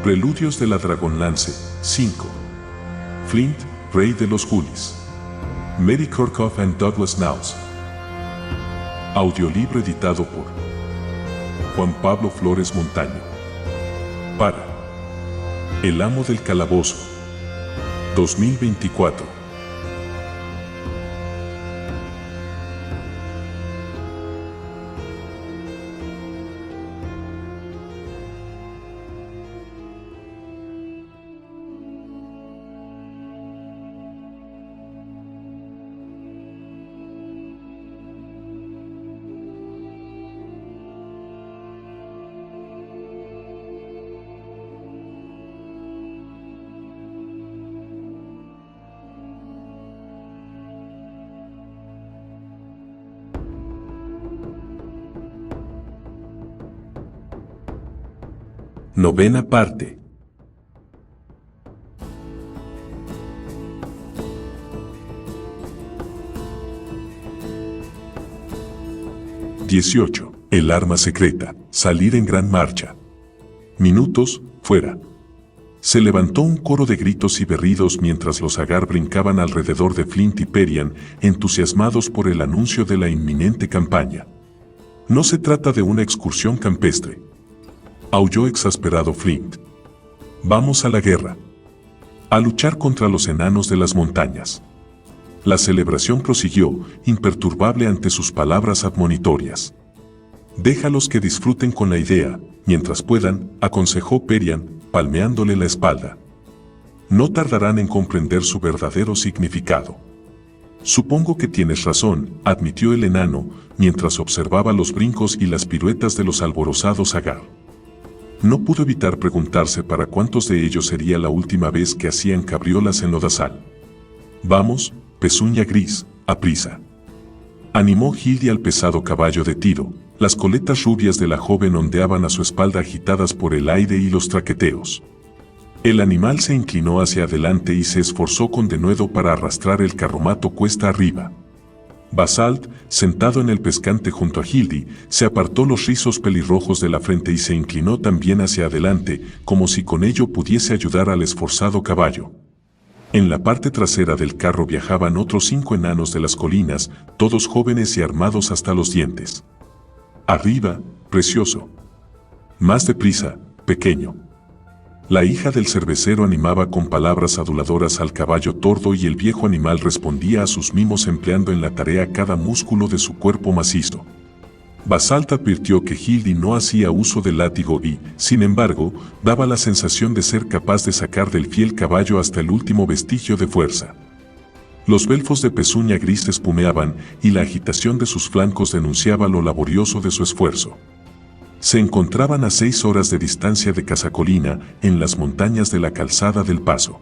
Preludios de la Dragonlance, 5. Flint, Rey de los Julis. Mary Kirkhoff and Douglas Knauss. Audiolibro editado por Juan Pablo Flores Montaño. Para El Amo del Calabozo, 2024. Novena parte. (18) El arma secreta. Salir en gran marcha. Minutos, fuera. Se levantó un coro de gritos y berridos mientras los Agar brincaban alrededor de Flint y Perian, entusiasmados por el anuncio de la inminente campaña. No se trata de una excursión campestre, aulló exasperado Flint. Vamos a la guerra. A luchar contra los enanos de las montañas. La celebración prosiguió, imperturbable ante sus palabras admonitorias. Déjalos que disfruten con la idea, mientras puedan, aconsejó Perian, palmeándole la espalda. No tardarán en comprender su verdadero significado. Supongo que tienes razón, admitió el enano, mientras observaba los brincos y las piruetas de los alborozados Agar. No pudo evitar preguntarse para cuántos de ellos sería la última vez que hacían cabriolas en lodazal. Vamos, pezuña gris, aprisa. Animó Hildy al pesado caballo de tiro. Las coletas rubias de la joven ondeaban a su espalda agitadas por el aire y los traqueteos. El animal se inclinó hacia adelante y se esforzó con denuedo para arrastrar el carromato cuesta arriba. Basalt, sentado en el pescante junto a Hildy, se apartó los rizos pelirrojos de la frente y se inclinó también hacia adelante, como si con ello pudiese ayudar al esforzado caballo. En la parte trasera del carro viajaban otros 5 enanos de las colinas, todos jóvenes y armados hasta los dientes. Arriba, precioso. Más deprisa, pequeño. La hija del cervecero animaba con palabras aduladoras al caballo tordo y el viejo animal respondía a sus mimos empleando en la tarea cada músculo de su cuerpo macizo. Basalt advirtió que Hildy no hacía uso del látigo y, sin embargo, daba la sensación de ser capaz de sacar del fiel caballo hasta el último vestigio de fuerza. Los belfos de pezuña gris espumeaban y la agitación de sus flancos denunciaba lo laborioso de su esfuerzo. Se encontraban a 6 horas de distancia de Casacolina, en las montañas de la calzada del Paso.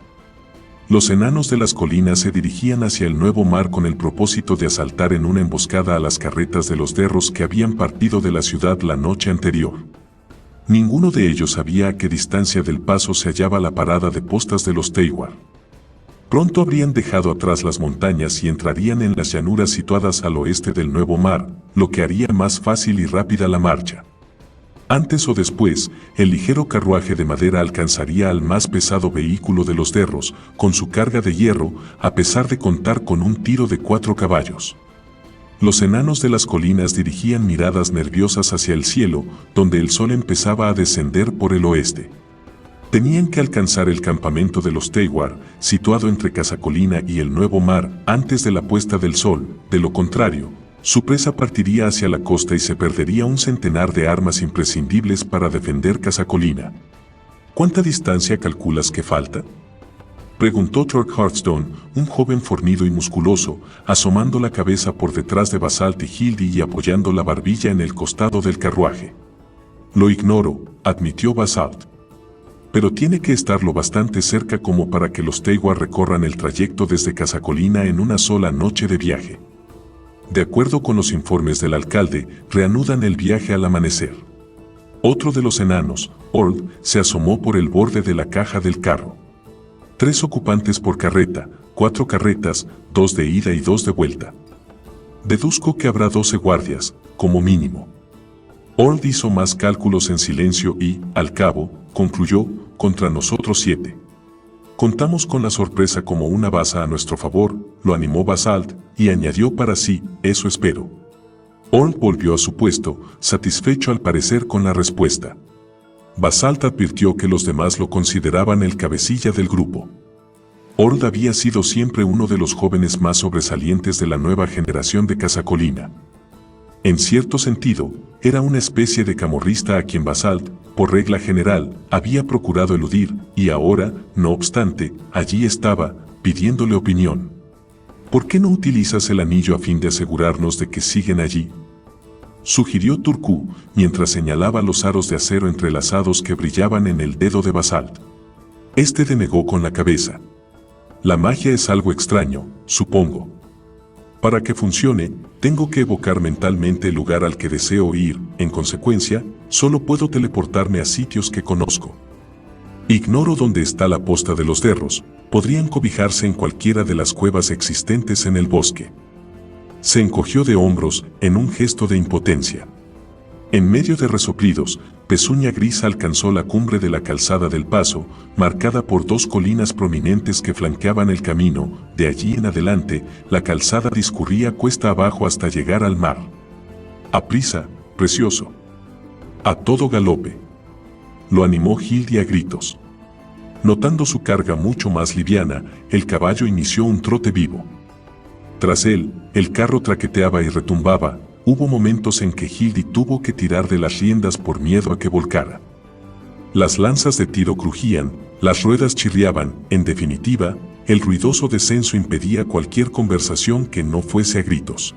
Los enanos de las colinas se dirigían hacia el nuevo mar con el propósito de asaltar en una emboscada a las carretas de los derros que habían partido de la ciudad la noche anterior. Ninguno de ellos sabía a qué distancia del Paso se hallaba la parada de postas de los Teiwar. Pronto habrían dejado atrás las montañas y entrarían en las llanuras situadas al oeste del nuevo mar, lo que haría más fácil y rápida la marcha. Antes o después, el ligero carruaje de madera alcanzaría al más pesado vehículo de los derros, con su carga de hierro, a pesar de contar con un tiro de 4 caballos. Los enanos de las colinas dirigían miradas nerviosas hacia el cielo, donde el sol empezaba a descender por el oeste. Tenían que alcanzar el campamento de los Teiwar, situado entre Casacolina y el nuevo mar, antes de la puesta del sol. De lo contrario, su presa partiría hacia la costa y se perdería un centenar de armas imprescindibles para defender Casacolina. ¿Cuánta distancia calculas que falta?, preguntó Tork Hearthstone, un joven fornido y musculoso, asomando la cabeza por detrás de Basalt y Hildy y apoyando la barbilla en el costado del carruaje. Lo ignoro, admitió Basalt. Pero tiene que estar lo bastante cerca como para que los Teiwar recorran el trayecto desde Casacolina en una sola noche de viaje. De acuerdo con los informes del alcalde, reanudan el viaje al amanecer. Otro de los enanos, Ord, se asomó por el borde de la caja del carro. 3 ocupantes por carreta, 4 carretas, 2 de ida y 2 de vuelta. Deduzco que habrá 12 guardias, como mínimo. Ord hizo más cálculos en silencio y, al cabo, concluyó, contra nosotros 7. Contamos con la sorpresa como una baza a nuestro favor, lo animó Basalt, y añadió para sí, eso espero. Orl volvió a su puesto, satisfecho al parecer con la respuesta. Basalt advirtió que los demás lo consideraban el cabecilla del grupo. Orl había sido siempre uno de los jóvenes más sobresalientes de la nueva generación de Casacolina. En cierto sentido, era una especie de camorrista a quien Basalt, por regla general, había procurado eludir, y ahora, no obstante, allí estaba, pidiéndole opinión. ¿Por qué no utilizas el anillo a fin de asegurarnos de que siguen allí?, sugirió Turku, mientras señalaba los aros de acero entrelazados que brillaban en el dedo de Basalt. Este denegó con la cabeza. La magia es algo extraño, supongo. Para que funcione, tengo que evocar mentalmente el lugar al que deseo ir, en consecuencia, solo puedo teleportarme a sitios que conozco. Ignoro dónde está la posta de los derros, podrían cobijarse en cualquiera de las cuevas existentes en el bosque. Se encogió de hombros, en un gesto de impotencia. En medio de resoplidos, Pezuña Gris alcanzó la cumbre de la calzada del paso, marcada por dos colinas prominentes que flanqueaban el camino. De allí en adelante, la calzada discurría cuesta abajo hasta llegar al mar. «Aprisa, precioso». «A todo galope». Lo animó Hildy a gritos. Notando su carga mucho más liviana, el caballo inició un trote vivo. Tras él, el carro traqueteaba y retumbaba. Hubo momentos en que Hildy tuvo que tirar de las riendas por miedo a que volcara. Las lanzas de tiro crujían, las ruedas chirriaban, en definitiva, el ruidoso descenso impedía cualquier conversación que no fuese a gritos.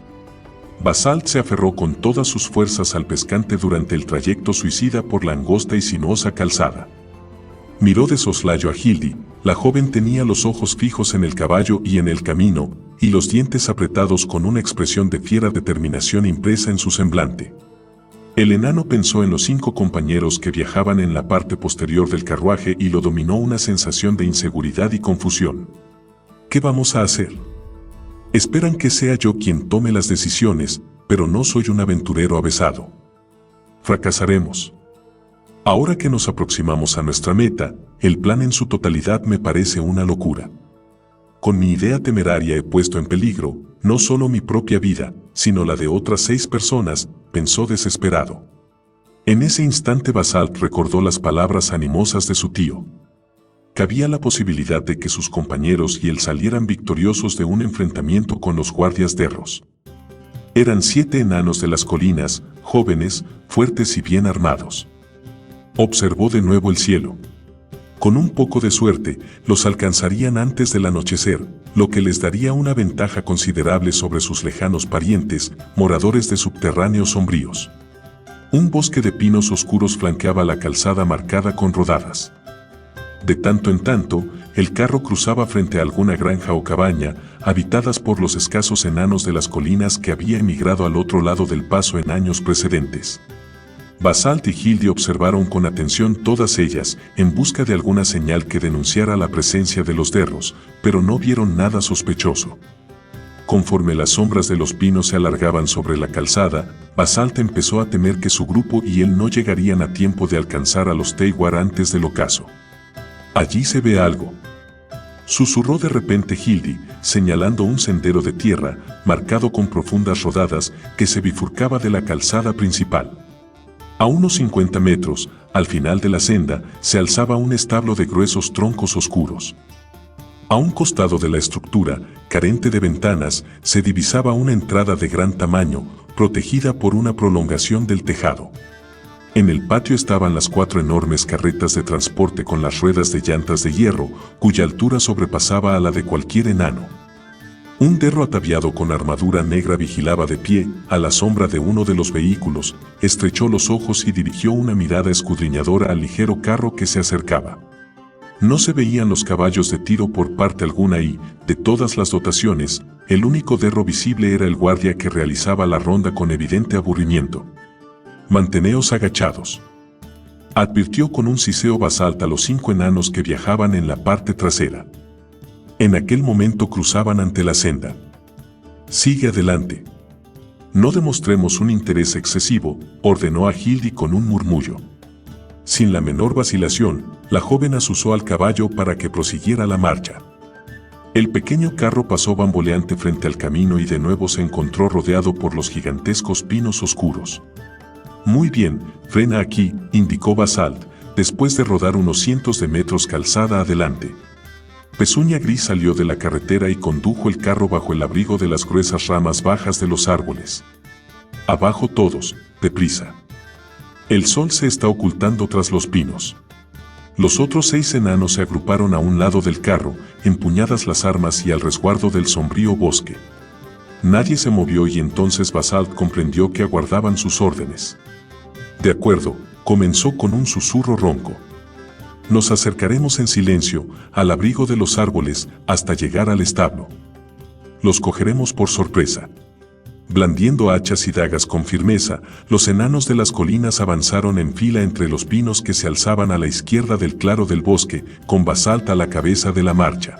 Basalt se aferró con todas sus fuerzas al pescante durante el trayecto suicida por la angosta y sinuosa calzada. Miró de soslayo a Hildy. La joven tenía los ojos fijos en el caballo y en el camino, y los dientes apretados con una expresión de fiera determinación impresa en su semblante. El enano pensó en los 5 compañeros que viajaban en la parte posterior del carruaje y lo dominó una sensación de inseguridad y confusión. ¿Qué vamos a hacer? Esperan que sea yo quien tome las decisiones, pero no soy un aventurero avesado. Fracasaremos. Ahora que nos aproximamos a nuestra meta, el plan en su totalidad me parece una locura. Con mi idea temeraria he puesto en peligro, no solo mi propia vida, sino la de otras 6 personas, pensó desesperado. En ese instante Basalt recordó las palabras animosas de su tío. Cabía la posibilidad de que sus compañeros y él salieran victoriosos de un enfrentamiento con los guardias derros. Eran 7 enanos de las colinas, jóvenes, fuertes y bien armados. Observó de nuevo el cielo. Con un poco de suerte, los alcanzarían antes del anochecer, lo que les daría una ventaja considerable sobre sus lejanos parientes, moradores de subterráneos sombríos. Un bosque de pinos oscuros flanqueaba la calzada marcada con rodadas. De tanto en tanto, el carro cruzaba frente a alguna granja o cabaña, habitadas por los escasos enanos de las colinas que había emigrado al otro lado del paso en años precedentes. Basalt y Hildy observaron con atención todas ellas, en busca de alguna señal que denunciara la presencia de los derros, pero no vieron nada sospechoso. Conforme las sombras de los pinos se alargaban sobre la calzada, Basalt empezó a temer que su grupo y él no llegarían a tiempo de alcanzar a los Teiwar antes del ocaso. «Allí se ve algo», susurró de repente Hildy, señalando un sendero de tierra, marcado con profundas rodadas, que se bifurcaba de la calzada principal. A unos 50 metros, al final de la senda, se alzaba un establo de gruesos troncos oscuros. A un costado de la estructura, carente de ventanas, se divisaba una entrada de gran tamaño, protegida por una prolongación del tejado. En el patio estaban las 4 enormes carretas de transporte con las ruedas de llantas de hierro, cuya altura sobrepasaba a la de cualquier enano. Un derro ataviado con armadura negra vigilaba de pie, a la sombra de uno de los vehículos, estrechó los ojos y dirigió una mirada escudriñadora al ligero carro que se acercaba. No se veían los caballos de tiro por parte alguna y, de todas las dotaciones, el único derro visible era el guardia que realizaba la ronda con evidente aburrimiento. «Manteneos agachados», advirtió con un siseo Basalt a los 5 enanos que viajaban en la parte trasera. En aquel momento cruzaban ante la senda. «Sigue adelante. No demostremos un interés excesivo», ordenó a Hildy con un murmullo. Sin la menor vacilación, la joven asusó al caballo para que prosiguiera la marcha. El pequeño carro pasó bamboleante frente al camino y de nuevo se encontró rodeado por los gigantescos pinos oscuros. Muy bien, frena aquí, indicó Basalt, después de rodar unos cientos de metros calzada adelante. Pezuña Gris salió de la carretera y condujo el carro bajo el abrigo de las gruesas ramas bajas de los árboles. Abajo todos, deprisa. El sol se está ocultando tras los pinos. Los otros 6 enanos se agruparon a un lado del carro, empuñadas las armas y al resguardo del sombrío bosque. Nadie se movió y entonces Basalt comprendió que aguardaban sus órdenes. De acuerdo, comenzó con un susurro ronco. Nos acercaremos en silencio, al abrigo de los árboles, hasta llegar al establo. Los cogeremos por sorpresa. Blandiendo hachas y dagas con firmeza, los enanos de las colinas avanzaron en fila entre los pinos que se alzaban a la izquierda del claro del bosque, con Basalt a la cabeza de la marcha.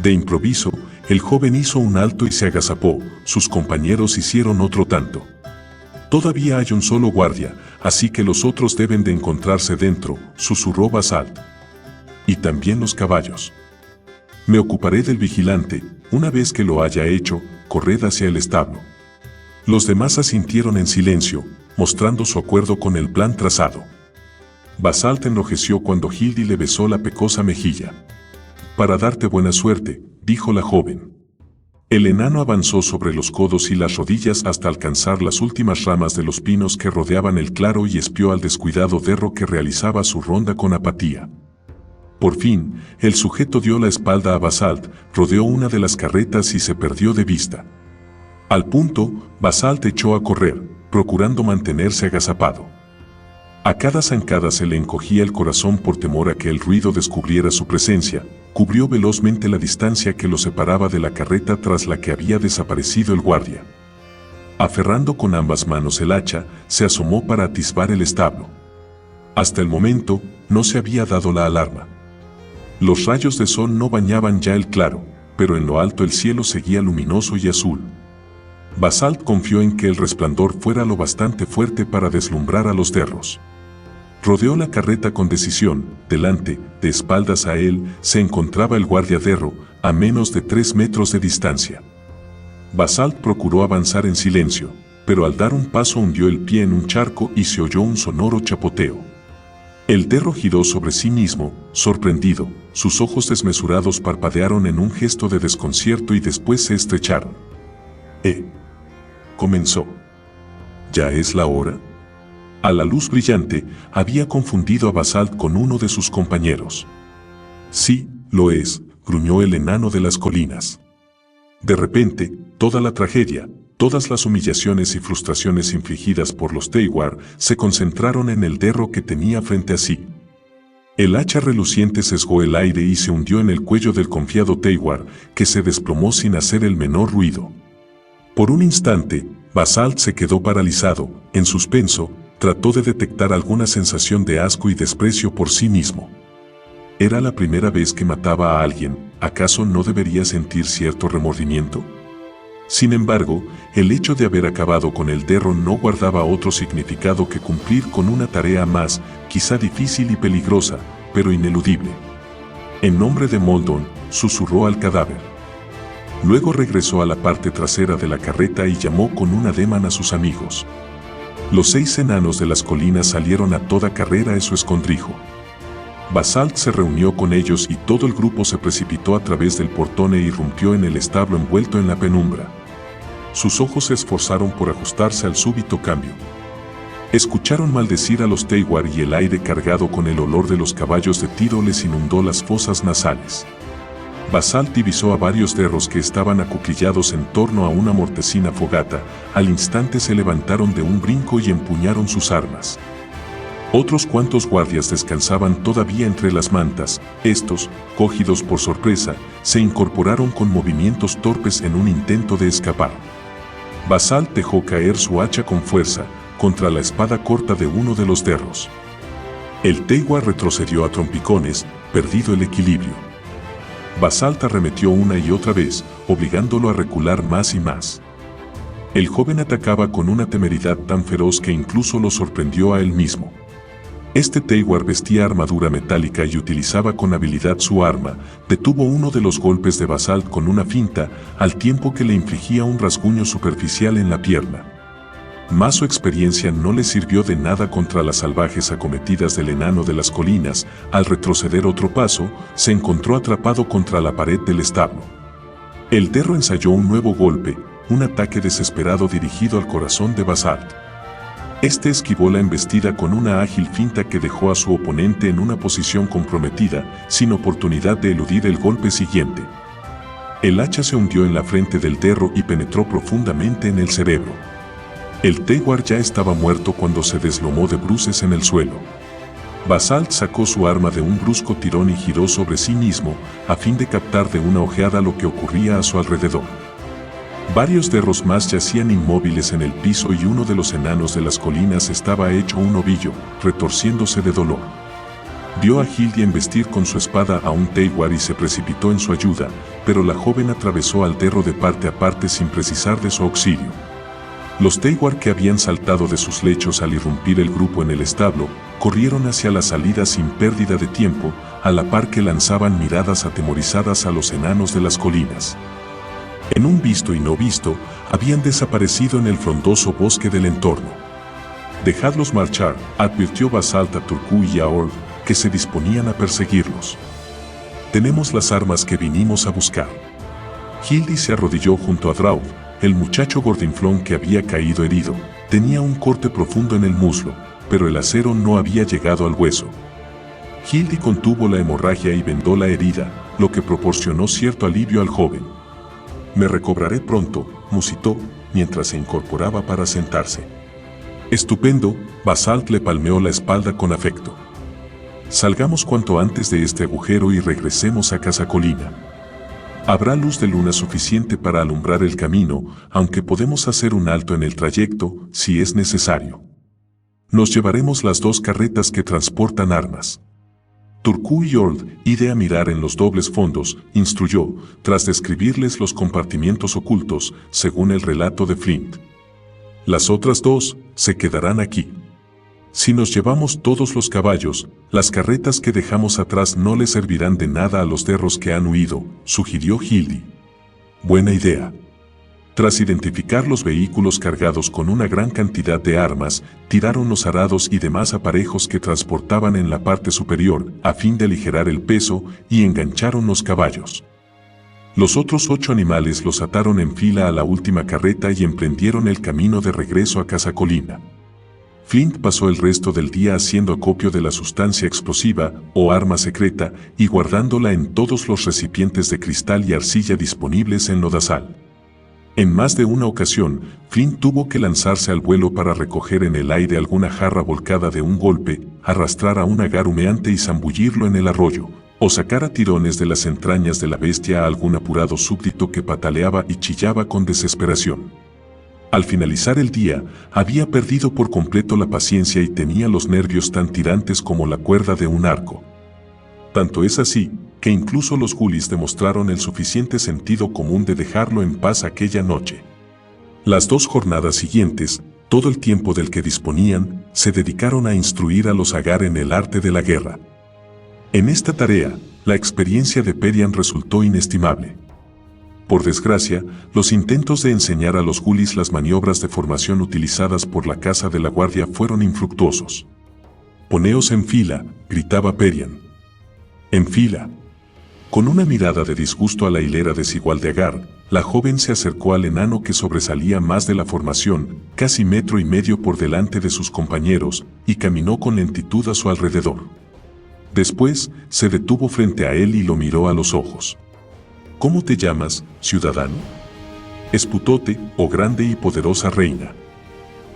De improviso, el joven hizo un alto y se agazapó, sus compañeros hicieron otro tanto. Todavía hay un solo guardia, así que los otros deben de encontrarse dentro, susurró Basalt. Y también los caballos. Me ocuparé del vigilante, una vez que lo haya hecho, corred hacia el establo. Los demás asintieron en silencio, mostrando su acuerdo con el plan trazado. Basalt enrojeció cuando Hildy le besó la pecosa mejilla. Para darte buena suerte, dijo la joven. El enano avanzó sobre los codos y las rodillas hasta alcanzar las últimas ramas de los pinos que rodeaban el claro y espió al descuidado derro que realizaba su ronda con apatía. Por fin, el sujeto dio la espalda a Basalt, rodeó una de las carretas y se perdió de vista. Al punto, Basalt echó a correr, procurando mantenerse agazapado. A cada zancada se le encogía el corazón por temor a que el ruido descubriera su presencia, cubrió velozmente la distancia que lo separaba de la carreta tras la que había desaparecido el guardia. Aferrando con ambas manos el hacha, se asomó para atisbar el establo. Hasta el momento, no se había dado la alarma. Los rayos de sol no bañaban ya el claro, pero en lo alto el cielo seguía luminoso y azul. Basalt confió en que el resplandor fuera lo bastante fuerte para deslumbrar a los derros. Rodeó la carreta con decisión, delante, de espaldas a él, se encontraba el guardia derro, a menos de 3 metros de distancia. Basalt procuró avanzar en silencio, pero al dar un paso hundió el pie en un charco y se oyó un sonoro chapoteo. El derro giró sobre sí mismo, sorprendido, sus ojos desmesurados parpadearon en un gesto de desconcierto y después se estrecharon. Comenzó. ¿Ya es la hora? A la luz brillante, había confundido a Basalt con uno de sus compañeros. Sí, lo es, gruñó el enano de las colinas. De repente, toda la tragedia, todas las humillaciones y frustraciones infligidas por los Teiwar se concentraron en el derro que tenía frente a sí. El hacha reluciente sesgó el aire y se hundió en el cuello del confiado Teiwar, que se desplomó sin hacer el menor ruido. Por un instante, Basalt se quedó paralizado, en suspenso, trató de detectar alguna sensación de asco y desprecio por sí mismo. Era la primera vez que mataba a alguien, ¿acaso no debería sentir cierto remordimiento? Sin embargo, el hecho de haber acabado con el derro no guardaba otro significado que cumplir con una tarea más, quizá difícil y peligrosa, pero ineludible. En nombre de Moldon, susurró al cadáver. Luego regresó a la parte trasera de la carreta y llamó con un ademán a sus amigos. Los 6 enanos de las colinas salieron a toda carrera a su escondrijo. Basalt se reunió con ellos y todo el grupo se precipitó a través del portón e irrumpió en el establo envuelto en la penumbra. Sus ojos se esforzaron por ajustarse al súbito cambio. Escucharon maldecir a los Teiwar y el aire cargado con el olor de los caballos de tiro les inundó las fosas nasales. Basalt divisó a varios derros que estaban acuclillados en torno a una mortecina fogata, al instante se levantaron de un brinco y empuñaron sus armas. Otros cuantos guardias descansaban todavía entre las mantas, estos, cogidos por sorpresa, se incorporaron con movimientos torpes en un intento de escapar. Basalt dejó caer su hacha con fuerza, contra la espada corta de uno de los derros. El Teiwar retrocedió a trompicones, perdido el equilibrio. Basalt arremetió una y otra vez, obligándolo a recular más y más. El joven atacaba con una temeridad tan feroz que incluso lo sorprendió a él mismo. Este Teiwar vestía armadura metálica y utilizaba con habilidad su arma. Detuvo uno de los golpes de Basalt con una finta, al tiempo que le infligía un rasguño superficial en la pierna. Mas su experiencia no le sirvió de nada contra las salvajes acometidas del enano de las colinas. Al retroceder otro paso, se encontró atrapado contra la pared del establo. El Derro ensayó un nuevo golpe, un ataque desesperado dirigido al corazón de Basalt. Este esquivó la embestida con una ágil finta que dejó a su oponente en una posición comprometida, sin oportunidad de eludir el golpe siguiente. El hacha se hundió en la frente del Derro y penetró profundamente en el cerebro. El Teiwar ya estaba muerto cuando se deslomó de bruces en el suelo. Basalt sacó su arma de un brusco tirón y giró sobre sí mismo, a fin de captar de una ojeada lo que ocurría a su alrededor. Varios derros más yacían inmóviles en el piso y uno de los enanos de las colinas estaba hecho un ovillo, retorciéndose de dolor. Vio a Hildy embestir con su espada a un Teiwar y se precipitó en su ayuda, pero la joven atravesó al derro de parte a parte sin precisar de su auxilio. Los Teiwar que habían saltado de sus lechos al irrumpir el grupo en el establo, corrieron hacia la salida sin pérdida de tiempo, a la par que lanzaban miradas atemorizadas a los enanos de las colinas. En un visto y no visto, habían desaparecido en el frondoso bosque del entorno. «Dejadlos marchar», advirtió Basalt a Turku y a Ord, que se disponían a perseguirlos. «Tenemos las armas que vinimos a buscar». Hildy se arrodilló junto a Draud, el muchacho gordinflón que había caído herido. Tenía un corte profundo en el muslo, pero el acero no había llegado al hueso. Hildy contuvo la hemorragia y vendó la herida, lo que proporcionó cierto alivio al joven. «Me recobraré pronto», musitó, mientras se incorporaba para sentarse. «Estupendo», Basalt le palmeó la espalda con afecto. «Salgamos cuanto antes de este agujero y regresemos a Casa Colina. Habrá luz de luna suficiente para alumbrar el camino, aunque podemos hacer un alto en el trayecto, si es necesario. Nos llevaremos las 2 carretas que transportan armas». Turku y Ord, ide a mirar en los dobles fondos, instruyó, tras describirles los compartimientos ocultos, según el relato de Flint. «Las otras 2 se quedarán aquí. Si nos llevamos todos los caballos, las carretas que dejamos atrás no le servirán de nada a los derros que han huido», sugirió Hildy. «Buena idea». Tras identificar los vehículos cargados con una gran cantidad de armas, tiraron los arados y demás aparejos que transportaban en la parte superior, a fin de aligerar el peso, y engancharon los caballos. Los otros 8 animales los ataron en fila a la última carreta y emprendieron el camino de regreso a Casa Colina. Flint pasó el resto del día haciendo acopio de la sustancia explosiva, o arma secreta, y guardándola en todos los recipientes de cristal y arcilla disponibles en lodazal. En más de una ocasión, Flint tuvo que lanzarse al vuelo para recoger en el aire alguna jarra volcada de un golpe, arrastrar a un agar humeante y zambullirlo en el arroyo, o sacar a tirones de las entrañas de la bestia a algún apurado súbdito que pataleaba y chillaba con desesperación. Al finalizar el día, había perdido por completo la paciencia y tenía los nervios tan tirantes como la cuerda de un arco. Tanto es así, que incluso los gulis demostraron el suficiente sentido común de dejarlo en paz aquella noche. Las 2 jornadas siguientes, todo el tiempo del que disponían, se dedicaron a instruir a los agar en el arte de la guerra. En esta tarea, la experiencia de Perian resultó inestimable. Por desgracia, los intentos de enseñar a los gulis las maniobras de formación utilizadas por la Casa de la Guardia fueron infructuosos. «Poneos en fila», gritaba Perian. «En fila». Con una mirada de disgusto a la hilera desigual de agar, la joven se acercó al enano que sobresalía más de la formación, casi 1,5 metros por delante de sus compañeros, y caminó con lentitud a su alrededor. Después, se detuvo frente a él y lo miró a los ojos. «¿Cómo te llamas, ciudadano?» «Esputote, oh grande y poderosa reina».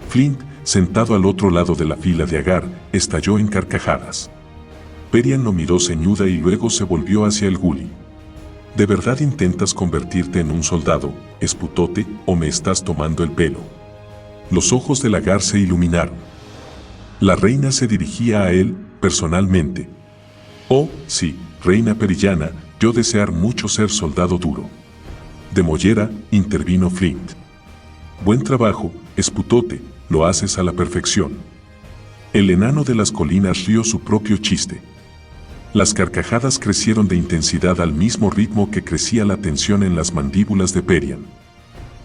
Flint, sentado al otro lado de la fila de agar, estalló en carcajadas. Perian lo miró ceñuda y luego se volvió hacia el guli. «¿De verdad intentas convertirte en un soldado, Esputote, o me estás tomando el pelo?» Los ojos del agar se iluminaron. La reina se dirigía a él, personalmente. «Oh, sí, reina perillana, yo desear mucho ser soldado duro». «De mollera», intervino Flint. «Buen trabajo, Esputote, lo haces a la perfección». El enano de las colinas rió su propio chiste. Las carcajadas crecieron de intensidad al mismo ritmo que crecía la tensión en las mandíbulas de Perian.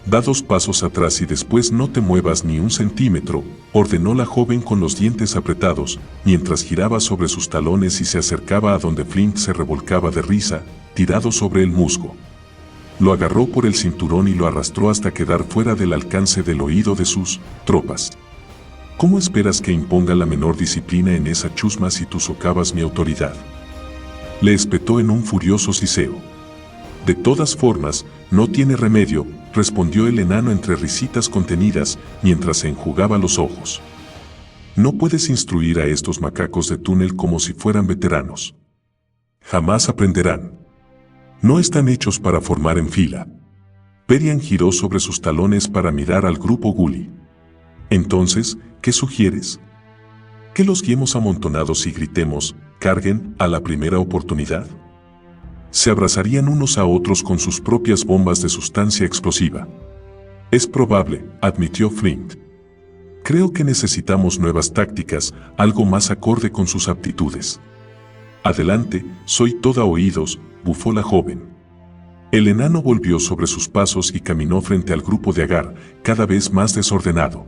Da 2 pasos atrás y después no te muevas ni un centímetro, ordenó la joven con los dientes apretados, mientras giraba sobre sus talones y se acercaba a donde Flint se revolcaba de risa, tirado sobre el musgo. Lo agarró por el cinturón y lo arrastró hasta quedar fuera del alcance del oído de sus tropas. ¿Cómo esperas que imponga la menor disciplina en esa chusma si tú socavas mi autoridad? Le espetó en un furioso siseo. De todas formas, no tiene remedio, respondió el enano entre risitas contenidas mientras se enjugaba los ojos. No puedes instruir a estos macacos de túnel como si fueran veteranos. Jamás aprenderán. No están hechos para formar en fila. Perian giró sobre sus talones para mirar al grupo Gully. Entonces, ¿qué sugieres? ¿Que los guiemos amontonados y gritemos, carguen, a la primera oportunidad? Se abrazarían unos a otros con sus propias bombas de sustancia explosiva. Es probable, admitió Flint. Creo que necesitamos nuevas tácticas, algo más acorde con sus aptitudes. Adelante, soy toda oídos, bufó la joven. El enano volvió sobre sus pasos y caminó frente al grupo de Agar, cada vez más desordenado.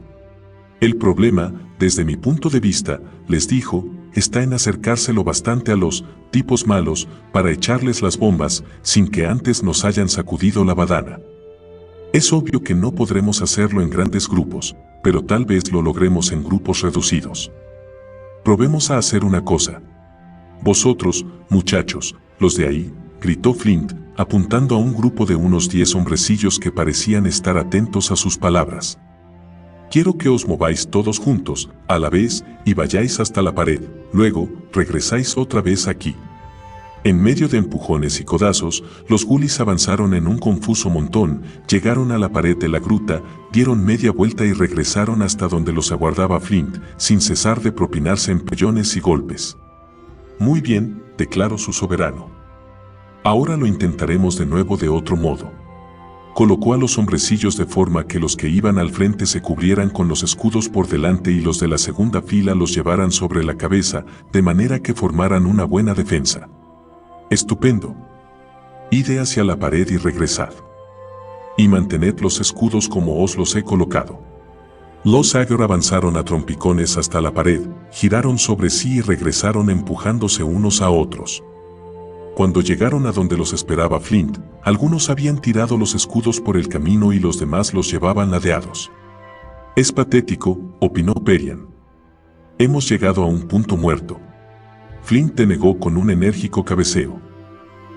El problema, desde mi punto de vista, les dijo, está en acercárselo bastante a los tipos malos para echarles las bombas sin que antes nos hayan sacudido la badana. Es obvio que no podremos hacerlo en grandes grupos, pero tal vez lo logremos en grupos reducidos. Probemos a hacer una cosa. Vosotros, muchachos, los de ahí, gritó Flint, apuntando a un grupo de unos 10 hombrecillos que parecían estar atentos a sus palabras. Quiero que os mováis todos juntos, a la vez, y vayáis hasta la pared, luego, regresáis otra vez aquí. En medio de empujones y codazos, los gulis avanzaron en un confuso montón, llegaron a la pared de la gruta, dieron media vuelta y regresaron hasta donde los aguardaba Flint, sin cesar de propinarse empellones y golpes. Muy bien, declaró su soberano. Ahora lo intentaremos de nuevo de otro modo. Colocó a los hombrecillos de forma que los que iban al frente se cubrieran con los escudos por delante y los de la segunda fila los llevaran sobre la cabeza, de manera que formaran una buena defensa. Estupendo. Id hacia la pared y regresad. Y mantened los escudos como os los he colocado. Los Agar avanzaron a trompicones hasta la pared, giraron sobre sí y regresaron empujándose unos a otros. Cuando llegaron a donde los esperaba Flint, algunos habían tirado los escudos por el camino y los demás los llevaban ladeados. Es patético, opinó Perian. Hemos llegado a un punto muerto. Flint denegó con un enérgico cabeceo.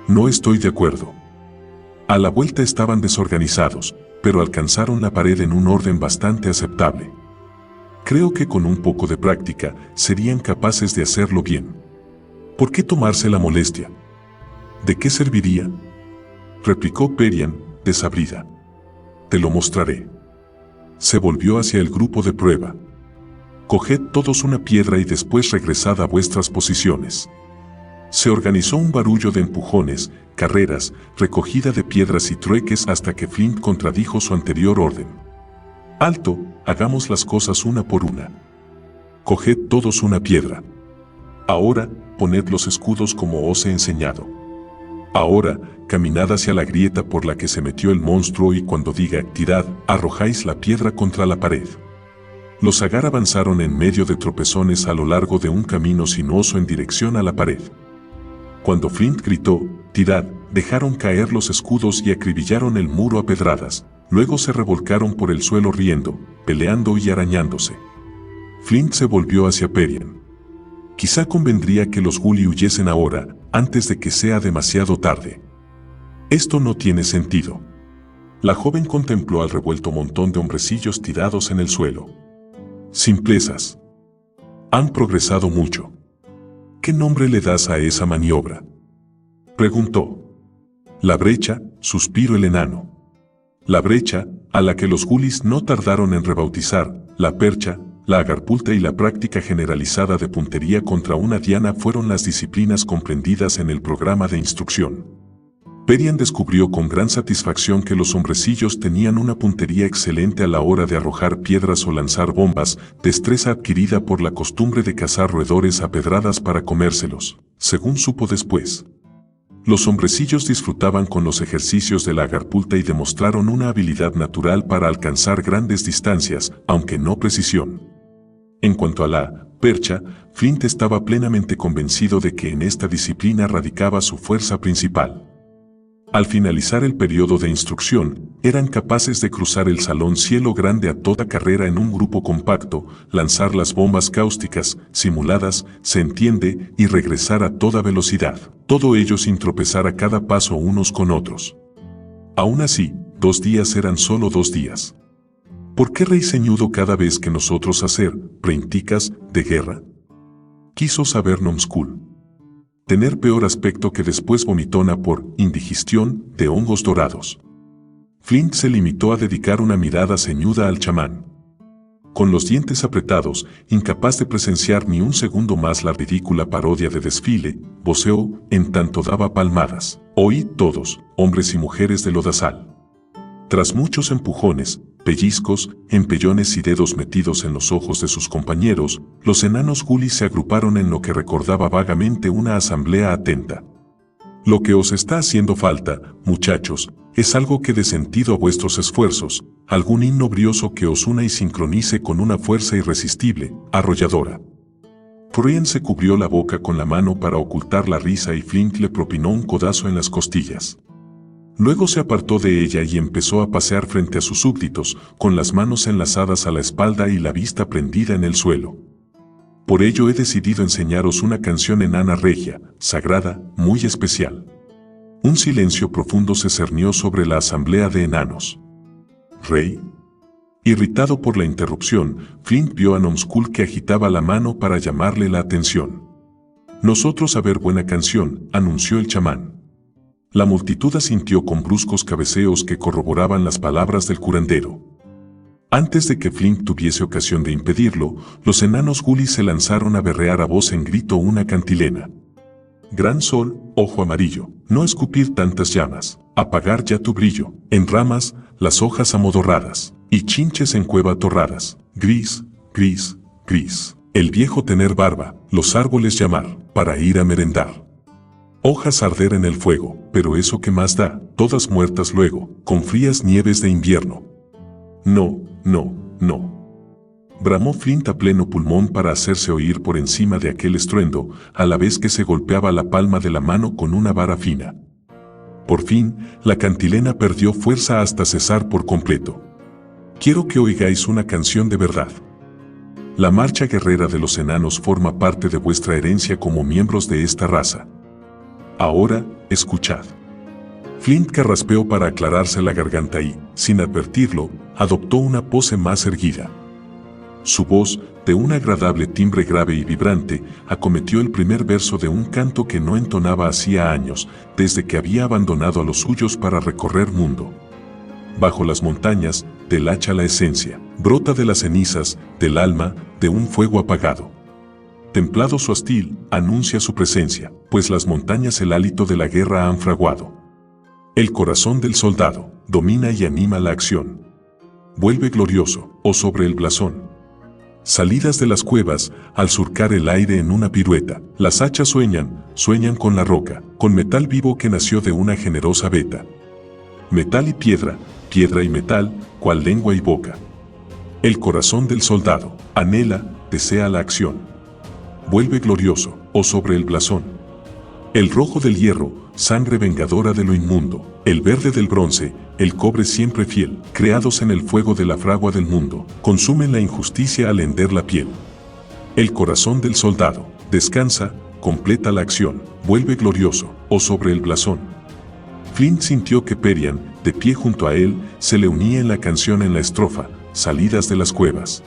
No estoy de acuerdo. A la vuelta estaban desorganizados, pero alcanzaron la pared en un orden bastante aceptable. Creo que con un poco de práctica serían capaces de hacerlo bien. ¿Por qué tomarse la molestia? ¿De qué serviría? Replicó Perian, desabrida. Te lo mostraré. Se volvió hacia el grupo de prueba. Coged todos una piedra y después regresad a vuestras posiciones. Se organizó un barullo de empujones, carreras, recogida de piedras y trueques hasta que Flint contradijo su anterior orden. Alto, hagamos las cosas una por una. Coged todos una piedra. Ahora, poned los escudos como os he enseñado. Ahora, caminad hacia la grieta por la que se metió el monstruo y cuando diga tirad, arrojáis la piedra contra la pared. Los Agar avanzaron en medio de tropezones a lo largo de un camino sinuoso en dirección a la pared. Cuando Flint gritó, tirad, dejaron caer los escudos y acribillaron el muro a pedradas, luego se revolcaron por el suelo riendo, peleando y arañándose. Flint se volvió hacia Perian. Quizá convendría que los Gully huyesen ahora, antes de que sea demasiado tarde. Esto no tiene sentido. La joven contempló al revuelto montón de hombrecillos tirados en el suelo. Simplezas. Han progresado mucho. ¿Qué nombre le das a esa maniobra? Preguntó. La brecha, suspiró el enano. La brecha, a la que los Gulis no tardaron en rebautizar, la percha, la agarpulta y la práctica generalizada de puntería contra una diana fueron las disciplinas comprendidas en el programa de instrucción. Perian descubrió con gran satisfacción que los hombrecillos tenían una puntería excelente a la hora de arrojar piedras o lanzar bombas, destreza adquirida por la costumbre de cazar roedores a pedradas para comérselos, según supo después. Los hombrecillos disfrutaban con los ejercicios de la agarpulta y demostraron una habilidad natural para alcanzar grandes distancias, aunque no precisión. En cuanto a la percha, Flint estaba plenamente convencido de que en esta disciplina radicaba su fuerza principal. Al finalizar el periodo de instrucción, eran capaces de cruzar el salón cielo grande a toda carrera en un grupo compacto, lanzar las bombas cáusticas, simuladas, se entiende, y regresar a toda velocidad, todo ello sin tropezar a cada paso unos con otros. Aún así, 2 días eran solo 2 días. ¿Por qué rey ceñudo cada vez que nosotros hacer preinticas de guerra? Quiso saber Numskull. Tener peor aspecto que después vomitona por indigestión de hongos dorados. Flint se limitó a dedicar una mirada ceñuda al chamán. Con los dientes apretados, incapaz de presenciar ni un segundo más la ridícula parodia de desfile, voceó en tanto daba palmadas. Oíd todos, hombres y mujeres de lodazal. Tras muchos empujones, pellizcos, empellones y dedos metidos en los ojos de sus compañeros, los enanos Gully se agruparon en lo que recordaba vagamente una asamblea atenta. Lo que os está haciendo falta, muchachos, es algo que dé sentido a vuestros esfuerzos, algún himno brioso que os una y sincronice con una fuerza irresistible, arrolladora. Brian se cubrió la boca con la mano para ocultar la risa y Flint le propinó un codazo en las costillas. Luego se apartó de ella y empezó a pasear frente a sus súbditos, con las manos enlazadas a la espalda y la vista prendida en el suelo. Por ello he decidido enseñaros una canción enana regia, sagrada, muy especial. Un silencio profundo se cernió sobre la asamblea de enanos. ¿Rey? Irritado por la interrupción, Flint vio a Numskull que agitaba la mano para llamarle la atención. Nosotros a ver buena canción, anunció el chamán. La multitud asintió con bruscos cabeceos que corroboraban las palabras del curandero. Antes de que Flint tuviese ocasión de impedirlo, los enanos Gully se lanzaron a berrear a voz en grito una cantilena. Gran sol, ojo amarillo, no escupir tantas llamas, apagar ya tu brillo, en ramas, las hojas amodorradas, y chinches en cueva torradas, gris, gris, gris. El viejo tener barba, los árboles llamar, para ir a merendar. Hojas arder en el fuego, pero eso que más da, todas muertas luego, con frías nieves de invierno. No, no, no. Bramó Flint a pleno pulmón para hacerse oír por encima de aquel estruendo, a la vez que se golpeaba la palma de la mano con una vara fina. Por fin, la cantilena perdió fuerza hasta cesar por completo. Quiero que oigáis una canción de verdad. La marcha guerrera de los enanos forma parte de vuestra herencia como miembros de esta raza. Ahora, escuchad. Flint carraspeó para aclararse la garganta y, sin advertirlo, adoptó una pose más erguida. Su voz, de un agradable timbre grave y vibrante, acometió el primer verso de un canto que no entonaba hacía años, desde que había abandonado a los suyos para recorrer mundo. Bajo las montañas, del hacha la esencia, brota de las cenizas, del alma, de un fuego apagado. Templado su hastil, anuncia su presencia, pues las montañas el hálito de la guerra han fraguado. El corazón del soldado, domina y anima la acción. Vuelve glorioso, o sobre el blasón. Salidas de las cuevas, al surcar el aire en una pirueta, las hachas sueñan con la roca, con metal vivo que nació de una generosa veta. Metal y piedra y metal, cual lengua y boca. El corazón del soldado, anhela, desea la acción. Vuelve glorioso, o sobre el blasón. El rojo del hierro, sangre vengadora de lo inmundo. El verde del bronce, el cobre siempre fiel, creados en el fuego de la fragua del mundo, consumen la injusticia al hender la piel. El corazón del soldado, descansa, completa la acción, vuelve glorioso, o sobre el blasón. Flint sintió que Perian, de pie junto a él, se le unía en la canción en la estrofa, salidas de las cuevas.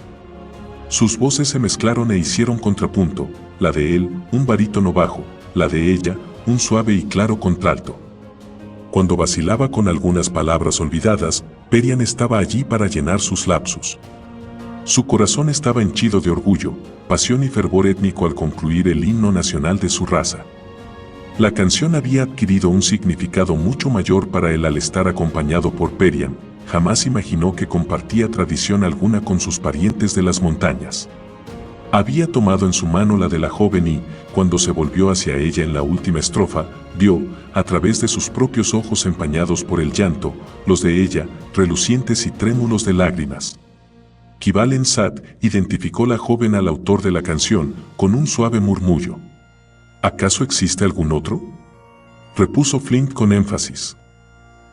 Sus voces se mezclaron e hicieron contrapunto, la de él, un barítono bajo, la de ella, un suave y claro contralto. Cuando vacilaba con algunas palabras olvidadas, Perian estaba allí para llenar sus lapsus. Su corazón estaba henchido de orgullo, pasión y fervor étnico al concluir el himno nacional de su raza. La canción había adquirido un significado mucho mayor para él al estar acompañado por Perian. Jamás imaginó que compartía tradición alguna con sus parientes de las montañas. Había tomado en su mano la de la joven y, cuando se volvió hacia ella en la última estrofa, vio, a través de sus propios ojos empañados por el llanto, los de ella, relucientes y trémulos de lágrimas. Kivalen Sat identificó la joven al autor de la canción, con un suave murmullo. ¿Acaso existe algún otro? Repuso Flint con énfasis.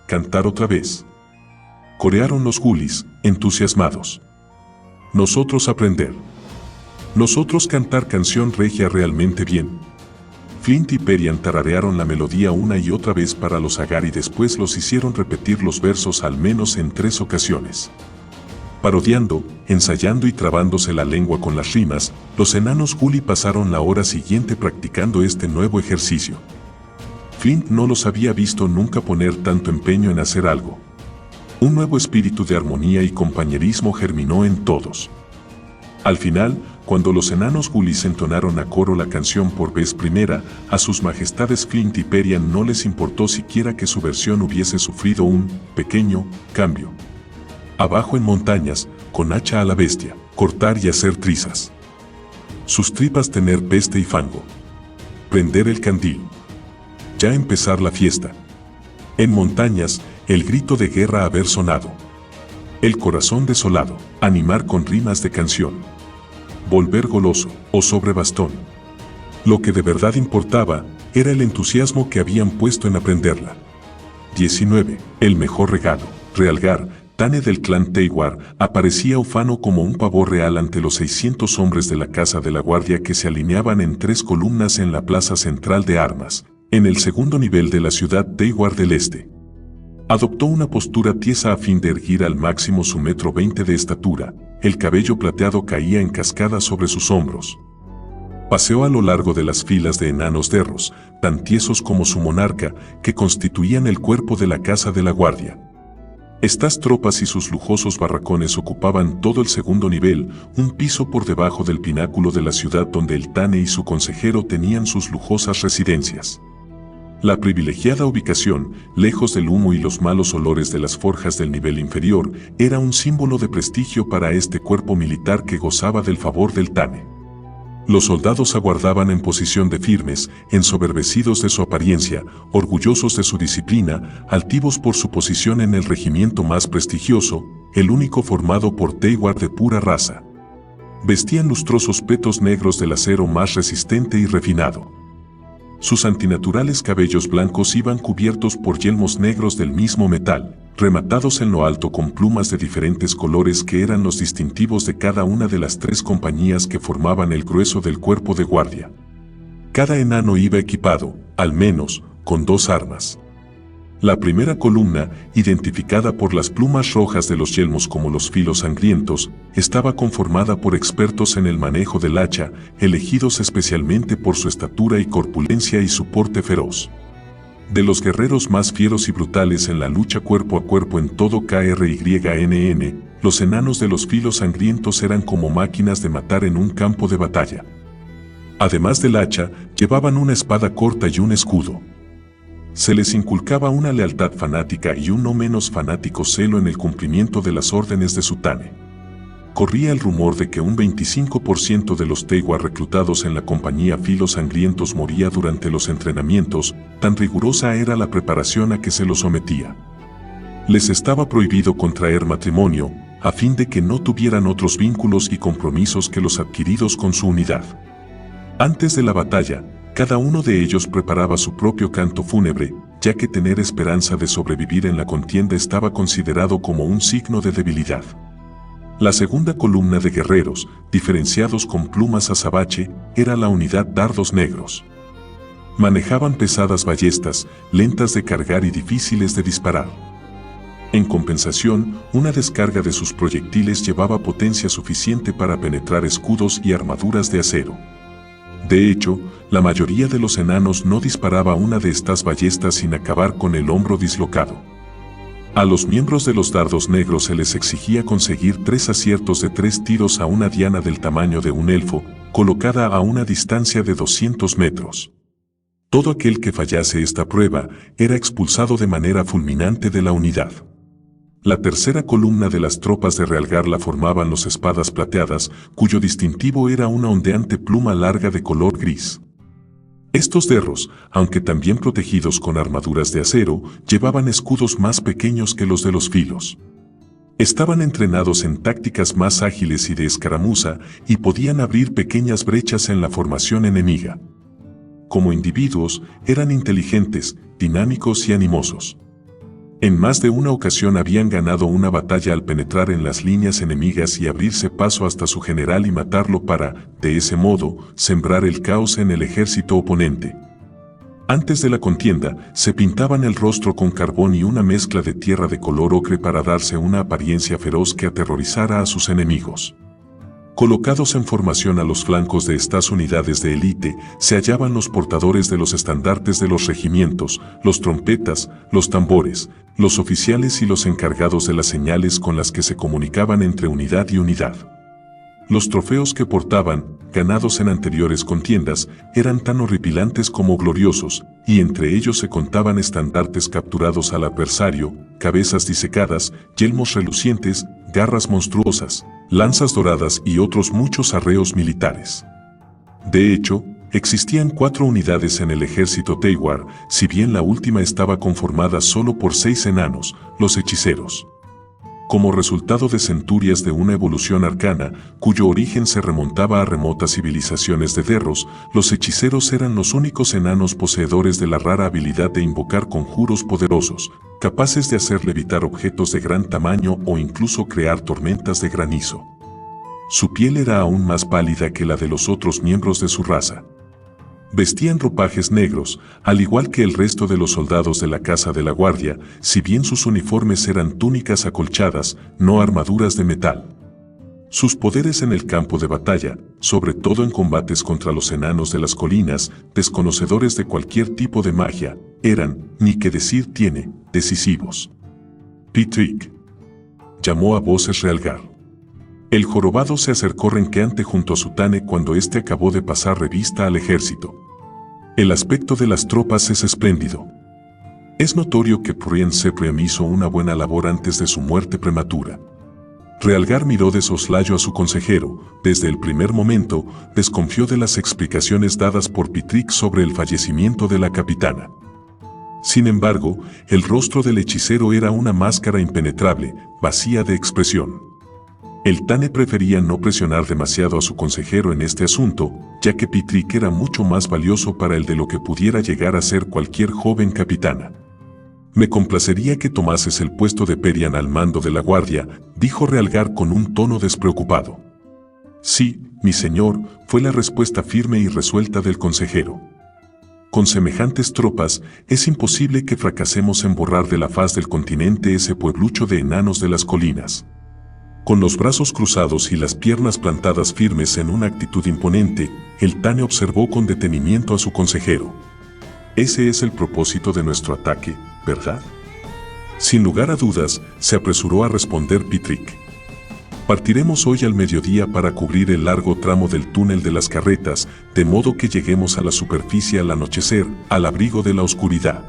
Cantar otra vez. Corearon los gulis, entusiasmados. Nosotros aprender. Nosotros cantar canción regia realmente bien. Flint y Perian tararearon la melodía una y otra vez para los Agar y después los hicieron repetir los versos al menos en 3 ocasiones. Parodiando, ensayando y trabándose la lengua con las rimas, los enanos guli pasaron la hora siguiente practicando este nuevo ejercicio. Flint no los había visto nunca poner tanto empeño en hacer algo. Un nuevo espíritu de armonía y compañerismo germinó en todos. Al final, cuando los enanos gulis entonaron a coro la canción por vez primera, a sus majestades Flint y Perian no les importó siquiera que su versión hubiese sufrido un pequeño cambio. Abajo en montañas, con hacha a la bestia, cortar y hacer trizas. Sus tripas tener peste y fango. Prender el candil. Ya empezar la fiesta. En montañas, el grito de guerra haber sonado. El corazón desolado, animar con rimas de canción. Volver goloso, o sobre bastón. Lo que de verdad importaba, era el entusiasmo que habían puesto en aprenderla. 19. El mejor regalo. Realgar, Tane del clan Teiwar, aparecía ufano como un pavo real ante los 600 hombres de la Casa de la Guardia que se alineaban en 3 columnas en la plaza central de armas, en el segundo nivel de la ciudad Teiwar del Este. Adoptó una postura tiesa a fin de erguir al máximo su 1,20 m de estatura, el cabello plateado caía en cascada sobre sus hombros. Paseó a lo largo de las filas de enanos derros, tan tiesos como su monarca, que constituían el cuerpo de la Casa de la Guardia. Estas tropas y sus lujosos barracones ocupaban todo el segundo nivel, un piso por debajo del pináculo de la ciudad donde el Tane y su consejero tenían sus lujosas residencias. La privilegiada ubicación, lejos del humo y los malos olores de las forjas del nivel inferior, era un símbolo de prestigio para este cuerpo militar que gozaba del favor del Tane. Los soldados aguardaban en posición de firmes, ensoberbecidos de su apariencia, orgullosos de su disciplina, altivos por su posición en el regimiento más prestigioso, el único formado por Teiwar de pura raza. Vestían lustrosos petos negros del acero más resistente y refinado. Sus antinaturales cabellos blancos iban cubiertos por yelmos negros del mismo metal, rematados en lo alto con plumas de diferentes colores que eran los distintivos de cada una de las 3 compañías que formaban el grueso del cuerpo de guardia. Cada enano iba equipado, al menos, con 2 armas. La primera columna, identificada por las plumas rojas de los yelmos como los filos sangrientos, estaba conformada por expertos en el manejo del hacha, elegidos especialmente por su estatura y corpulencia y su porte feroz. De los guerreros más fieros y brutales en la lucha cuerpo a cuerpo en todo KRYNN, los enanos de los filos sangrientos eran como máquinas de matar en un campo de batalla. Además del hacha, llevaban una espada corta y un escudo. Se les inculcaba una lealtad fanática y un no menos fanático celo en el cumplimiento de las órdenes de su Tane. Corría el rumor de que un 25% de los Teiwar reclutados en la compañía Filos Sangrientos moría durante los entrenamientos, tan rigurosa era la preparación a que se los sometía. Les estaba prohibido contraer matrimonio, a fin de que no tuvieran otros vínculos y compromisos que los adquiridos con su unidad. Antes de la batalla, cada uno de ellos preparaba su propio canto fúnebre, ya que tener esperanza de sobrevivir en la contienda estaba considerado como un signo de debilidad. La segunda columna de guerreros, diferenciados con plumas azabache, era la unidad Dardos Negros. Manejaban pesadas ballestas, lentas de cargar y difíciles de disparar. En compensación, una descarga de sus proyectiles llevaba potencia suficiente para penetrar escudos y armaduras de acero. De hecho, la mayoría de los enanos no disparaba una de estas ballestas sin acabar con el hombro dislocado. A los miembros de los Dardos Negros se les exigía conseguir 3 aciertos de 3 tiros a una diana del tamaño de un elfo, colocada a una distancia de 200 metros. Todo aquel que fallase esta prueba era expulsado de manera fulminante de la unidad. La tercera columna de las tropas de Realgar la formaban los espadas plateadas, cuyo distintivo era una ondeante pluma larga de color gris. Estos derros, aunque también protegidos con armaduras de acero, llevaban escudos más pequeños que los de los filos. Estaban entrenados en tácticas más ágiles y de escaramuza y podían abrir pequeñas brechas en la formación enemiga. Como individuos, eran inteligentes, dinámicos y animosos. En más de una ocasión habían ganado una batalla al penetrar en las líneas enemigas y abrirse paso hasta su general y matarlo para, de ese modo, sembrar el caos en el ejército oponente. Antes de la contienda, se pintaban el rostro con carbón y una mezcla de tierra de color ocre para darse una apariencia feroz que aterrorizara a sus enemigos. Colocados en formación a los flancos de estas unidades de élite, se hallaban los portadores de los estandartes de los regimientos, los trompetas, los tambores, los oficiales y los encargados de las señales con las que se comunicaban entre unidad y unidad. Los trofeos que portaban, ganados en anteriores contiendas, eran tan horripilantes como gloriosos, y entre ellos se contaban estandartes capturados al adversario, cabezas disecadas, yelmos relucientes, garras monstruosas, lanzas doradas y otros muchos arreos militares. De hecho, existían 4 unidades en el ejército Teiwar, si bien la última estaba conformada solo por 6 enanos, los hechiceros. Como resultado de centurias de una evolución arcana, cuyo origen se remontaba a remotas civilizaciones de derros, los hechiceros eran los únicos enanos poseedores de la rara habilidad de invocar conjuros poderosos, capaces de hacer levitar objetos de gran tamaño o incluso crear tormentas de granizo. Su piel era aún más pálida que la de los otros miembros de su raza. Vestían ropajes negros, al igual que el resto de los soldados de la Casa de la Guardia, si bien sus uniformes eran túnicas acolchadas, no armaduras de metal. Sus poderes en el campo de batalla, sobre todo en combates contra los enanos de las colinas, desconocedores de cualquier tipo de magia, eran, ni que decir tiene, decisivos. Pitrick, llamó a voces Realgar. El jorobado se acercó renqueante junto a Sutane cuando éste acabó de pasar revista al ejército. El aspecto de las tropas es espléndido. Es notorio que Prien Seprem hizo una buena labor antes de su muerte prematura. Realgar miró de soslayo a su consejero. Desde el primer momento, desconfió de las explicaciones dadas por Pitrick sobre el fallecimiento de la capitana. Sin embargo, el rostro del hechicero era una máscara impenetrable, vacía de expresión. El Tane prefería no presionar demasiado a su consejero en este asunto, ya que Pitrick era mucho más valioso para él de lo que pudiera llegar a ser cualquier joven capitana. «Me complacería que tomases el puesto de Perian al mando de la guardia», dijo Realgar con un tono despreocupado. «Sí, mi señor», fue la respuesta firme y resuelta del consejero. «Con semejantes tropas, es imposible que fracasemos en borrar de la faz del continente ese pueblucho de enanos de las colinas». Con los brazos cruzados y las piernas plantadas firmes en una actitud imponente, el Tane observó con detenimiento a su consejero. «Ese es el propósito de nuestro ataque, ¿verdad?». Sin lugar a dudas, se apresuró a responder Pitrick. «Partiremos hoy al mediodía para cubrir el largo tramo del túnel de las carretas, de modo que lleguemos a la superficie al anochecer, al abrigo de la oscuridad».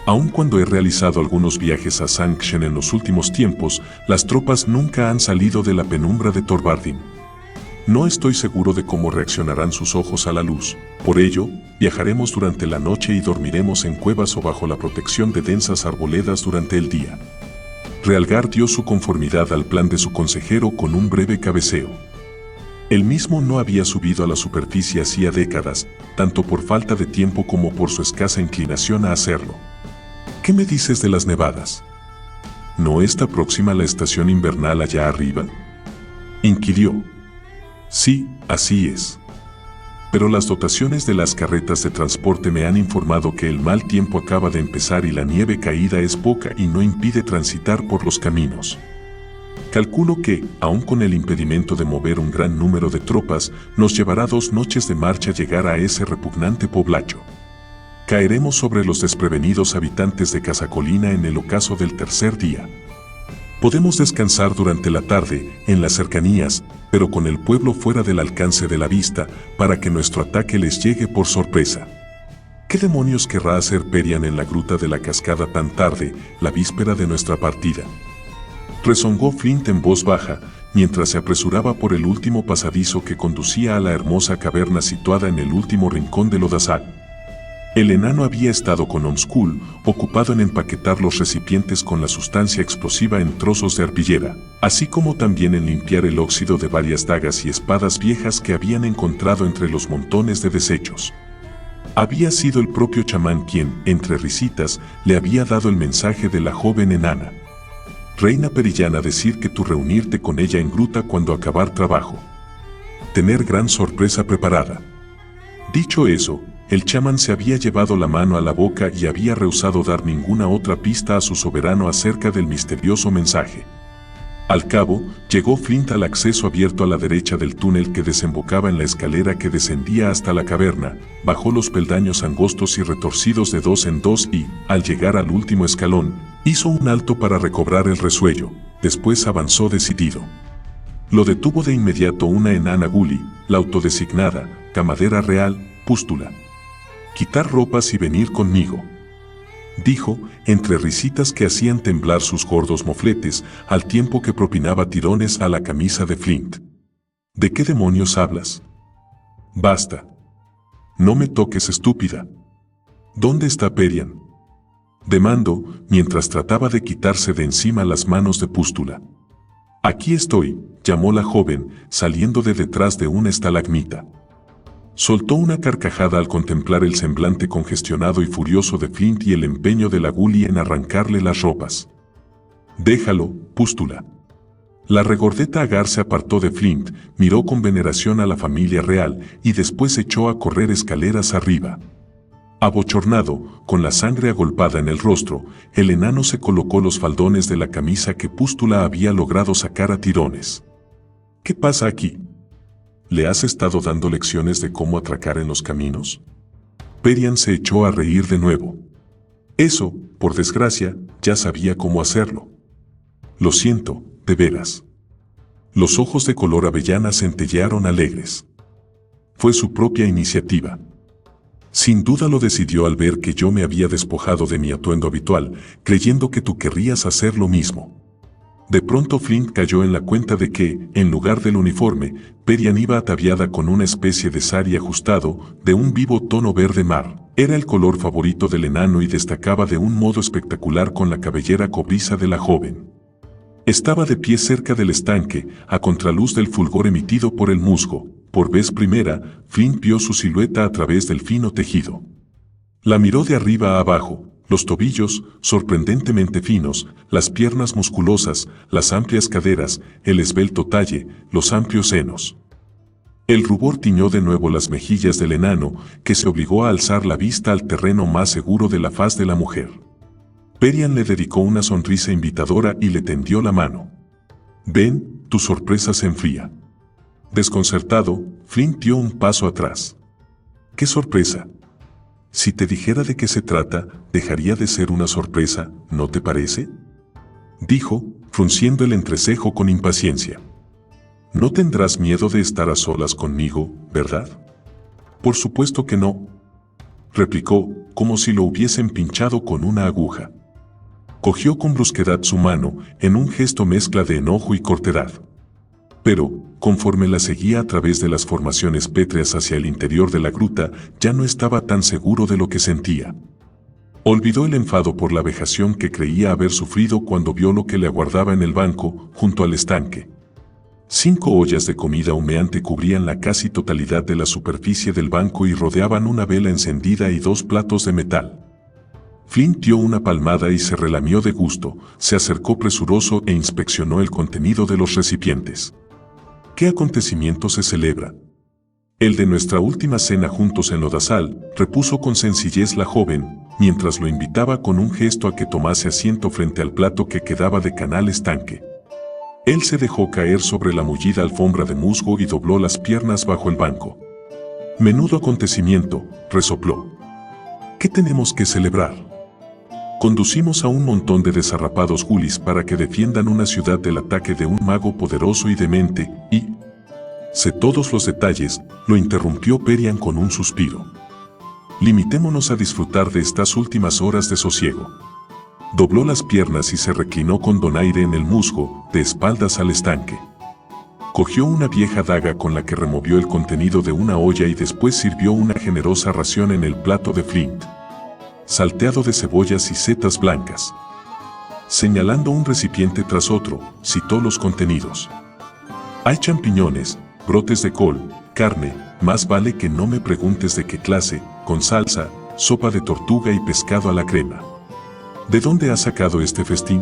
Aun cuando he realizado algunos viajes a Sankshen en los últimos tiempos, las tropas nunca han salido de la penumbra de Torvardin. No estoy seguro de cómo reaccionarán sus ojos a la luz. Por ello, viajaremos durante la noche y dormiremos en cuevas o bajo la protección de densas arboledas durante el día. Realgar dio su conformidad al plan de su consejero con un breve cabeceo. Él mismo no había subido a la superficie hacía décadas, tanto por falta de tiempo como por su escasa inclinación a hacerlo. ¿Qué me dices de las nevadas? ¿No está próxima la estación invernal allá arriba?, inquirió. Sí, así es. Pero las dotaciones de las carretas de transporte me han informado que el mal tiempo acaba de empezar y la nieve caída es poca y no impide transitar por los caminos. Calculo que, aun con el impedimento de mover un gran número de tropas, nos llevará 2 noches de marcha llegar a ese repugnante poblacho. Caeremos sobre los desprevenidos habitantes de Casacolina en el ocaso del tercer día. Podemos descansar durante la tarde, en las cercanías, pero con el pueblo fuera del alcance de la vista, para que nuestro ataque les llegue por sorpresa. ¿Qué demonios querrá hacer Perian en la gruta de la cascada tan tarde, la víspera de nuestra partida? Rezongó Flint en voz baja, mientras se apresuraba por el último pasadizo que conducía a la hermosa caverna situada en el último rincón del lodazal. El enano había estado con Omskul, ocupado en empaquetar los recipientes con la sustancia explosiva en trozos de arpillera, así como también en limpiar el óxido de varias dagas y espadas viejas que habían encontrado entre los montones de desechos. Había sido el propio chamán quien, entre risitas, le había dado el mensaje de la joven enana. Reina Perillana, decir que tú reunirte con ella en gruta cuando acabar trabajo. Tener gran sorpresa preparada. Dicho eso, el chamán se había llevado la mano a la boca y había rehusado dar ninguna otra pista a su soberano acerca del misterioso mensaje. Al cabo, llegó Flint al acceso abierto a la derecha del túnel que desembocaba en la escalera que descendía hasta la caverna, bajó los peldaños angostos y retorcidos de dos en dos y, al llegar al último escalón, hizo un alto para recobrar el resuello, después avanzó decidido. Lo detuvo de inmediato una enana guli, la autodesignada, camadera real, Pústula. «Quitar ropas y venir conmigo», dijo, entre risitas que hacían temblar sus gordos mofletes, al tiempo que propinaba tirones a la camisa de Flint. «¿De qué demonios hablas?» «Basta. No me toques, estúpida. ¿Dónde está Perian?», demandó, mientras trataba de quitarse de encima las manos de Pústula. «Aquí estoy», llamó la joven, saliendo de detrás de una estalagmita. Soltó una carcajada al contemplar el semblante congestionado y furioso de Flint y el empeño de la guli en arrancarle las ropas. «Déjalo, Pústula». La regordeta Agar se apartó de Flint, miró con veneración a la familia real y después echó a correr escaleras arriba. Abochornado, con la sangre agolpada en el rostro, el enano se colocó los faldones de la camisa que Pústula había logrado sacar a tirones. «¿Qué pasa aquí? ¿Le has estado dando lecciones de cómo atracar en los caminos?». Perian se echó a reír de nuevo. Eso, por desgracia, ya sabía cómo hacerlo. «Lo siento, de veras». Los ojos de color avellana centellearon alegres. Fue su propia iniciativa. Sin duda lo decidió al ver que yo me había despojado de mi atuendo habitual, creyendo que tú querrías hacer lo mismo. De pronto Flint cayó en la cuenta de que, en lugar del uniforme, Perian iba ataviada con una especie de sari ajustado, de un vivo tono verde mar. Era el color favorito del enano y destacaba de un modo espectacular con la cabellera cobriza de la joven. Estaba de pie cerca del estanque, a contraluz del fulgor emitido por el musgo. Por vez primera, Flint vio su silueta a través del fino tejido. La miró de arriba a abajo. Los tobillos, sorprendentemente finos, las piernas musculosas, las amplias caderas, el esbelto talle, los amplios senos. El rubor tiñó de nuevo las mejillas del enano, que se obligó a alzar la vista al terreno más seguro de la faz de la mujer. Perian le dedicó una sonrisa invitadora y le tendió la mano. «Ven, tu sorpresa se enfría». Desconcertado, Flint dio un paso atrás. «¿Qué sorpresa? Si te dijera de qué se trata, dejaría de ser una sorpresa, ¿no te parece?», dijo, frunciendo el entrecejo con impaciencia. «No tendrás miedo de estar a solas conmigo, ¿verdad?». «Por supuesto que no», replicó, como si lo hubiesen pinchado con una aguja. Cogió con brusquedad su mano, en un gesto mezcla de enojo y cortedad. Pero, conforme la seguía a través de las formaciones pétreas hacia el interior de la gruta, ya no estaba tan seguro de lo que sentía. Olvidó el enfado por la vejación que creía haber sufrido cuando vio lo que le aguardaba en el banco, junto al estanque. 5 ollas de comida humeante cubrían la casi totalidad de la superficie del banco y rodeaban una vela encendida y 2 platos de metal. Flint dio una palmada y se relamió de gusto, se acercó presuroso e inspeccionó el contenido de los recipientes. «¿Qué acontecimiento se celebra?». «El de nuestra última cena juntos en lodazal», repuso con sencillez la joven, mientras lo invitaba con un gesto a que tomase asiento frente al plato que quedaba de canal estanque. Él se dejó caer sobre la mullida alfombra de musgo y dobló las piernas bajo el banco. «Menudo acontecimiento», resopló. «¿Qué tenemos que celebrar?». «Conducimos a un montón de desarrapados gulis para que defiendan una ciudad del ataque de un mago poderoso y demente, y...». «Sé todos los detalles», lo interrumpió Perian con un suspiro. Limitémonos a disfrutar de estas últimas horas de sosiego. Dobló las piernas y se reclinó con donaire en el musgo, de espaldas al estanque. Cogió una vieja daga con la que removió el contenido de una olla y después sirvió una generosa ración en el plato de Flint, salteado de cebollas y setas blancas. Señalando un recipiente tras otro, citó los contenidos. Hay champiñones, brotes de col, carne, más vale que no me preguntes de qué clase, con salsa, sopa de tortuga y pescado a la crema. ¿De dónde has sacado este festín?,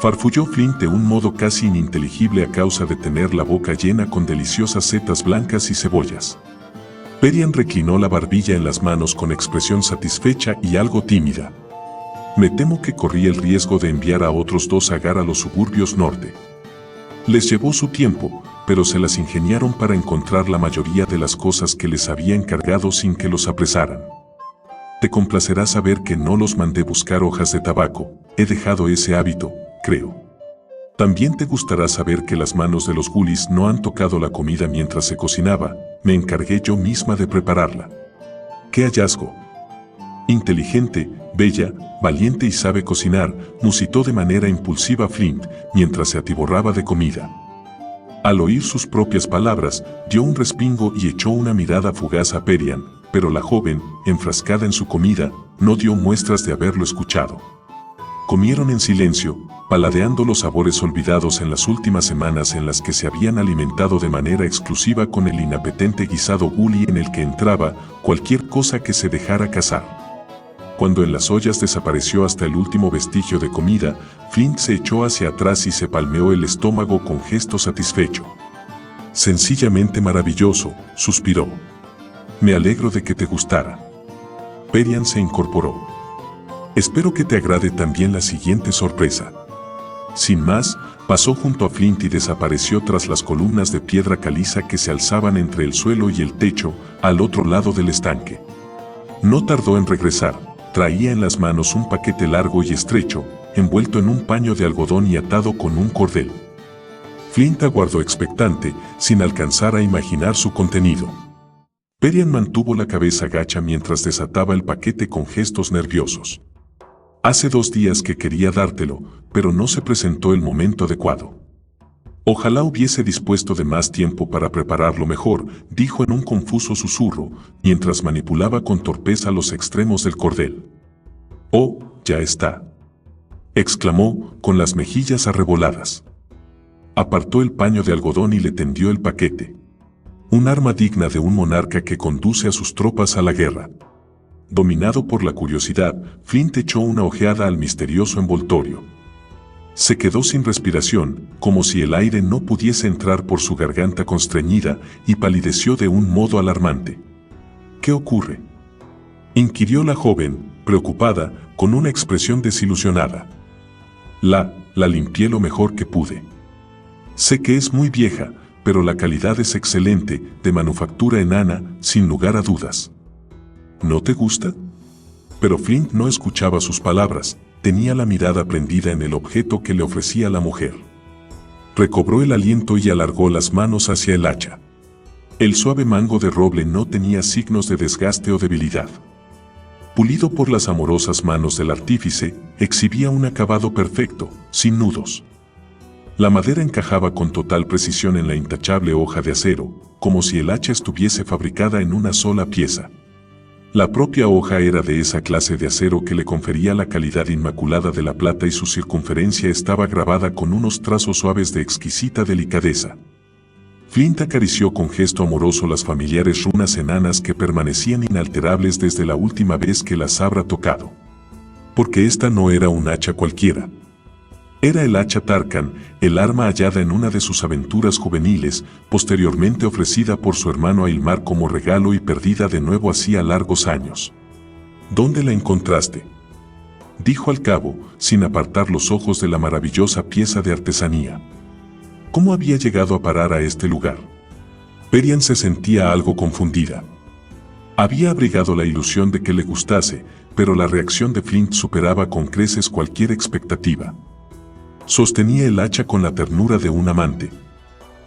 farfulló Flint de un modo casi ininteligible a causa de tener la boca llena con deliciosas setas blancas y cebollas. Perian reclinó la barbilla en las manos con expresión satisfecha y algo tímida. Me temo que corrí el riesgo de enviar a otros 2 agar a los suburbios norte. Les llevó su tiempo, pero se las ingeniaron para encontrar la mayoría de las cosas que les había encargado sin que los apresaran. Te complacerá saber que no los mandé buscar hojas de tabaco, he dejado ese hábito, creo. También te gustará saber que las manos de los gulis no han tocado la comida mientras se cocinaba, me encargué yo misma de prepararla. ¡Qué hallazgo! Inteligente, bella, valiente y sabe cocinar, musitó de manera impulsiva Flint, mientras se atiborraba de comida. Al oír sus propias palabras, dio un respingo y echó una mirada fugaz a Perian, pero la joven, enfrascada en su comida, no dio muestras de haberlo escuchado. Comieron en silencio, paladeando los sabores olvidados en las últimas semanas en las que se habían alimentado de manera exclusiva con el inapetente guisado guli en el que entraba cualquier cosa que se dejara cazar. Cuando en las ollas desapareció hasta el último vestigio de comida, Flint se echó hacia atrás y se palmeó el estómago con gesto satisfecho. Sencillamente maravilloso, suspiró. Me alegro de que te gustara. Perian se incorporó. Espero que te agrade también la siguiente sorpresa. Sin más, pasó junto a Flint y desapareció tras las columnas de piedra caliza que se alzaban entre el suelo y el techo, al otro lado del estanque. No tardó en regresar, traía en las manos un paquete largo y estrecho, envuelto en un paño de algodón y atado con un cordel. Flint aguardó expectante, sin alcanzar a imaginar su contenido. Perian mantuvo la cabeza gacha mientras desataba el paquete con gestos nerviosos. Hace 2 días que quería dártelo, pero no se presentó el momento adecuado. Ojalá hubiese dispuesto de más tiempo para prepararlo mejor, dijo en un confuso susurro, mientras manipulaba con torpeza los extremos del cordel. Oh, ya está, exclamó, con las mejillas arreboladas. Apartó el paño de algodón y le tendió el paquete. Un arma digna de un monarca que conduce a sus tropas a la guerra. Dominado por la curiosidad, Flint echó una ojeada al misterioso envoltorio. Se quedó sin respiración, como si el aire no pudiese entrar por su garganta constreñida, y palideció de un modo alarmante. ¿Qué ocurre?, inquirió la joven, preocupada, con una expresión desilusionada. La limpié lo mejor que pude. Sé que es muy vieja, pero la calidad es excelente, de manufactura enana, sin lugar a dudas. ¿No te gusta? Pero Flint no escuchaba sus palabras, tenía la mirada prendida en el objeto que le ofrecía la mujer. Recobró el aliento y alargó las manos hacia el hacha. El suave mango de roble no tenía signos de desgaste o debilidad. Pulido por las amorosas manos del artífice, exhibía un acabado perfecto, sin nudos. La madera encajaba con total precisión en la intachable hoja de acero, como si el hacha estuviese fabricada en una sola pieza. La propia hoja era de esa clase de acero que le confería la calidad inmaculada de la plata y su circunferencia estaba grabada con unos trazos suaves de exquisita delicadeza. Flint acarició con gesto amoroso las familiares runas enanas que permanecían inalterables desde la última vez que las habrá tocado. Porque esta no era un hacha cualquiera. Era el hacha Tarkan, el arma hallada en una de sus aventuras juveniles, posteriormente ofrecida por su hermano Ailmar como regalo y perdida de nuevo hacía largos años. ¿Dónde la encontraste?, dijo al cabo, sin apartar los ojos de la maravillosa pieza de artesanía. ¿Cómo había llegado a parar a este lugar? Perian se sentía algo confundida. Había abrigado la ilusión de que le gustase, pero la reacción de Flint superaba con creces cualquier expectativa. Sostenía el hacha con la ternura de un amante.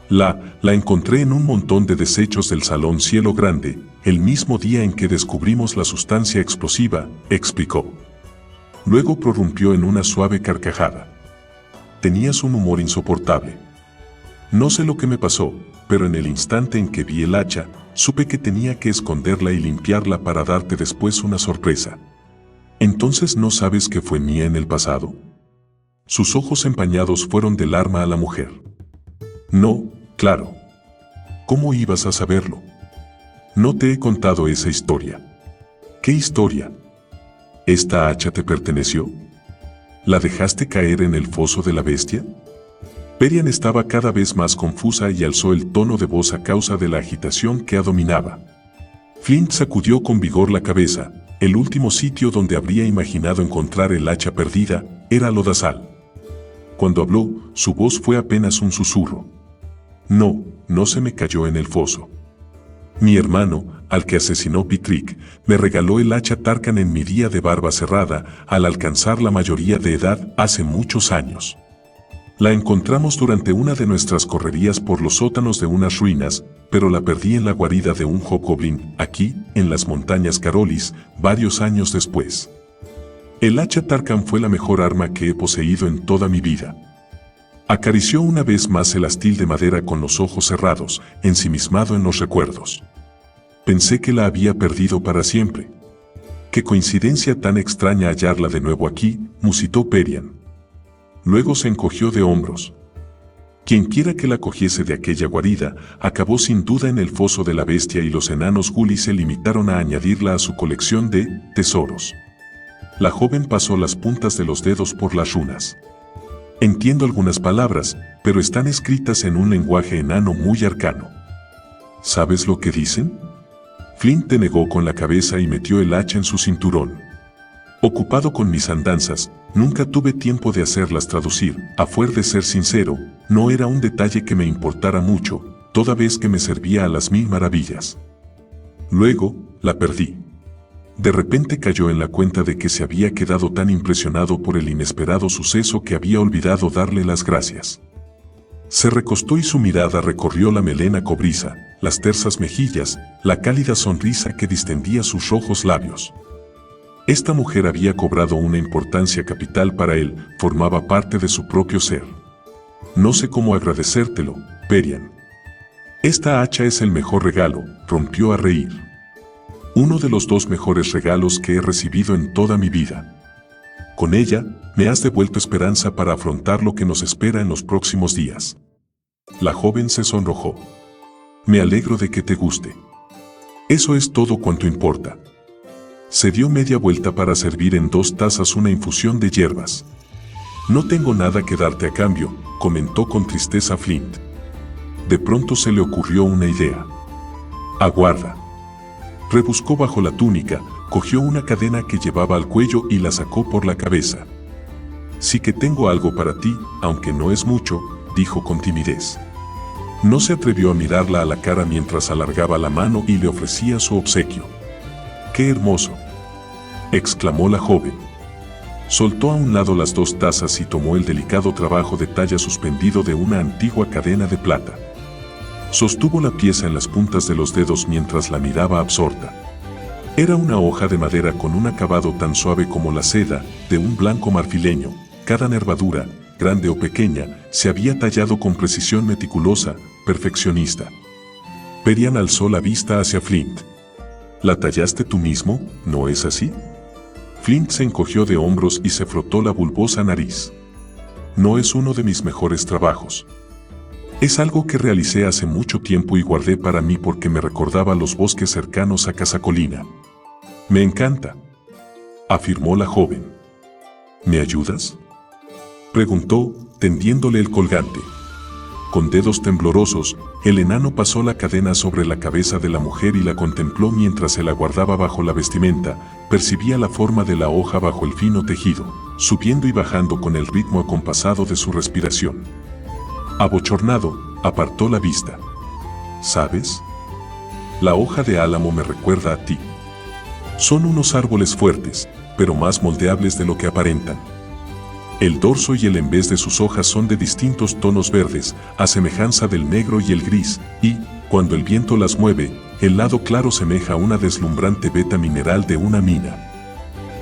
La encontré en un montón de desechos del Salón Cielo Grande, el mismo día en que descubrimos la sustancia explosiva, explicó. Luego prorrumpió en una suave carcajada. Tenías un humor insoportable. No sé lo que me pasó, pero en el instante en que vi el hacha, supe que tenía que esconderla y limpiarla para darte después una sorpresa. ¿Entonces no sabes que fue mía en el pasado? Sus ojos empañados fueron del arma a la mujer. No, claro. ¿Cómo ibas a saberlo? No te he contado esa historia. ¿Qué historia? ¿Esta hacha te perteneció? ¿La dejaste caer en el foso de la bestia? Perian estaba cada vez más confusa y alzó el tono de voz a causa de la agitación que dominaba. Flint sacudió con vigor la cabeza. El último sitio donde habría imaginado encontrar el hacha perdida era lodazal. Cuando habló, su voz fue apenas un susurro. No, no se me cayó en el foso. Mi hermano, al que asesinó Pitrick, me regaló el hacha Tarkan en mi día de barba cerrada, al alcanzar la mayoría de edad hace muchos años. La encontramos durante una de nuestras correrías por los sótanos de unas ruinas, pero la perdí en la guarida de un hobgoblin, aquí, en las montañas Carolis, varios años después. El hacha Tarkan fue la mejor arma que he poseído en toda mi vida. Acarició una vez más el astil de madera con los ojos cerrados, ensimismado en los recuerdos. Pensé que la había perdido para siempre. Qué coincidencia tan extraña hallarla de nuevo aquí, musitó Perian. Luego se encogió de hombros. Quienquiera que la cogiese de aquella guarida, acabó sin duda en el foso de la bestia y los enanos Gully se limitaron a añadirla a su colección de tesoros. La joven pasó las puntas de los dedos por las runas. Entiendo algunas palabras, pero están escritas en un lenguaje enano muy arcano. ¿Sabes lo que dicen? Flint negó con la cabeza y metió el hacha en su cinturón. Ocupado con mis andanzas, nunca tuve tiempo de hacerlas traducir. A fuer de ser sincero, no era un detalle que me importara mucho, toda vez que me servía a las 1000 maravillas. Luego, la perdí. De repente cayó en la cuenta de que se había quedado tan impresionado por el inesperado suceso que había olvidado darle las gracias. Se recostó y su mirada recorrió la melena cobriza, las tersas mejillas, la cálida sonrisa que distendía sus rojos labios. Esta mujer había cobrado una importancia capital para él, formaba parte de su propio ser. No sé cómo agradecértelo, Perian. Esta hacha es el mejor regalo, rompió a reír. Uno de los 2 mejores regalos que he recibido en toda mi vida. Con ella, me has devuelto esperanza para afrontar lo que nos espera en los próximos días. La joven se sonrojó. Me alegro de que te guste. Eso es todo cuanto importa. Se dio media vuelta para servir en 2 tazas una infusión de hierbas. No tengo nada que darte a cambio, comentó con tristeza Flint. De pronto se le ocurrió una idea. Aguarda. Rebuscó bajo la túnica, cogió una cadena que llevaba al cuello y la sacó por la cabeza. Sí que tengo algo para ti, aunque no es mucho, dijo con timidez. No se atrevió a mirarla a la cara mientras alargaba la mano y le ofrecía su obsequio. ¡Qué hermoso!, exclamó la joven. Soltó a un lado las 2 tazas y tomó el delicado trabajo de talla suspendido de una antigua cadena de plata. Sostuvo la pieza en las puntas de los dedos mientras la miraba absorta. Era una hoja de madera con un acabado tan suave como la seda, de un blanco marfileño. Cada nervadura, grande o pequeña, se había tallado con precisión meticulosa, perfeccionista. Perian alzó la vista hacia Flint. ¿La tallaste tú mismo, no es así? Flint se encogió de hombros y se frotó la bulbosa nariz. No es uno de mis mejores trabajos. Es algo que realicé hace mucho tiempo y guardé para mí porque me recordaba los bosques cercanos a Casacolina. Me encanta, afirmó la joven. ¿Me ayudas?, preguntó, tendiéndole el colgante. Con dedos temblorosos, el enano pasó la cadena sobre la cabeza de la mujer y la contempló mientras se la guardaba bajo la vestimenta. Percibía la forma de la hoja bajo el fino tejido, subiendo y bajando con el ritmo acompasado de su respiración. Abochornado, apartó la vista. ¿Sabes? La hoja de álamo me recuerda a ti. Son unos árboles fuertes, pero más moldeables de lo que aparentan. El dorso y el en vez de sus hojas son de distintos tonos verdes, a semejanza del negro y el gris, y, cuando el viento las mueve, el lado claro semeja una deslumbrante veta mineral de una mina.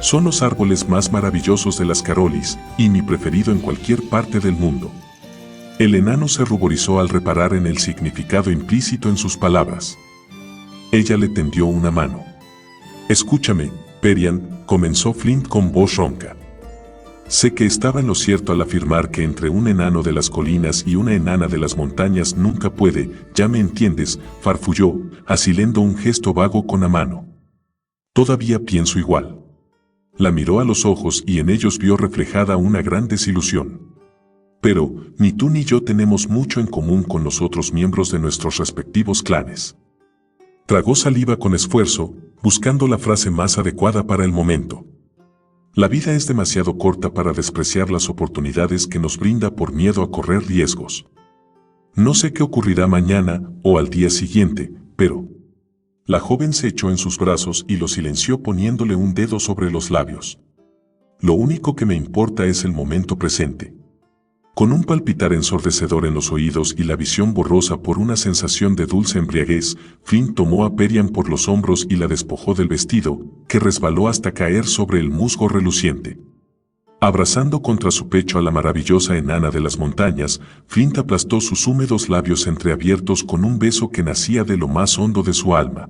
Son los árboles más maravillosos de las Carolis, y mi preferido en cualquier parte del mundo. El enano se ruborizó al reparar en el significado implícito en sus palabras. Ella le tendió una mano. «Escúchame, Perian», comenzó Flint con voz ronca. Sé que estaba en lo cierto al afirmar que entre un enano de las colinas y una enana de las montañas nunca puede, ya me entiendes, farfulló, haciendo un gesto vago con la mano. Todavía pienso igual. La miró a los ojos y en ellos vio reflejada una gran desilusión. Pero, ni tú ni yo tenemos mucho en común con los otros miembros de nuestros respectivos clanes. Tragó saliva con esfuerzo, buscando la frase más adecuada para el momento. La vida es demasiado corta para despreciar las oportunidades que nos brinda por miedo a correr riesgos. No sé qué ocurrirá mañana o al día siguiente, pero... La joven se echó en sus brazos y lo silenció poniéndole un dedo sobre los labios. Lo único que me importa es el momento presente. Con un palpitar ensordecedor en los oídos y la visión borrosa por una sensación de dulce embriaguez, Flint tomó a Perian por los hombros y la despojó del vestido, que resbaló hasta caer sobre el musgo reluciente. Abrazando contra su pecho a la maravillosa enana de las montañas, Flint aplastó sus húmedos labios entreabiertos con un beso que nacía de lo más hondo de su alma.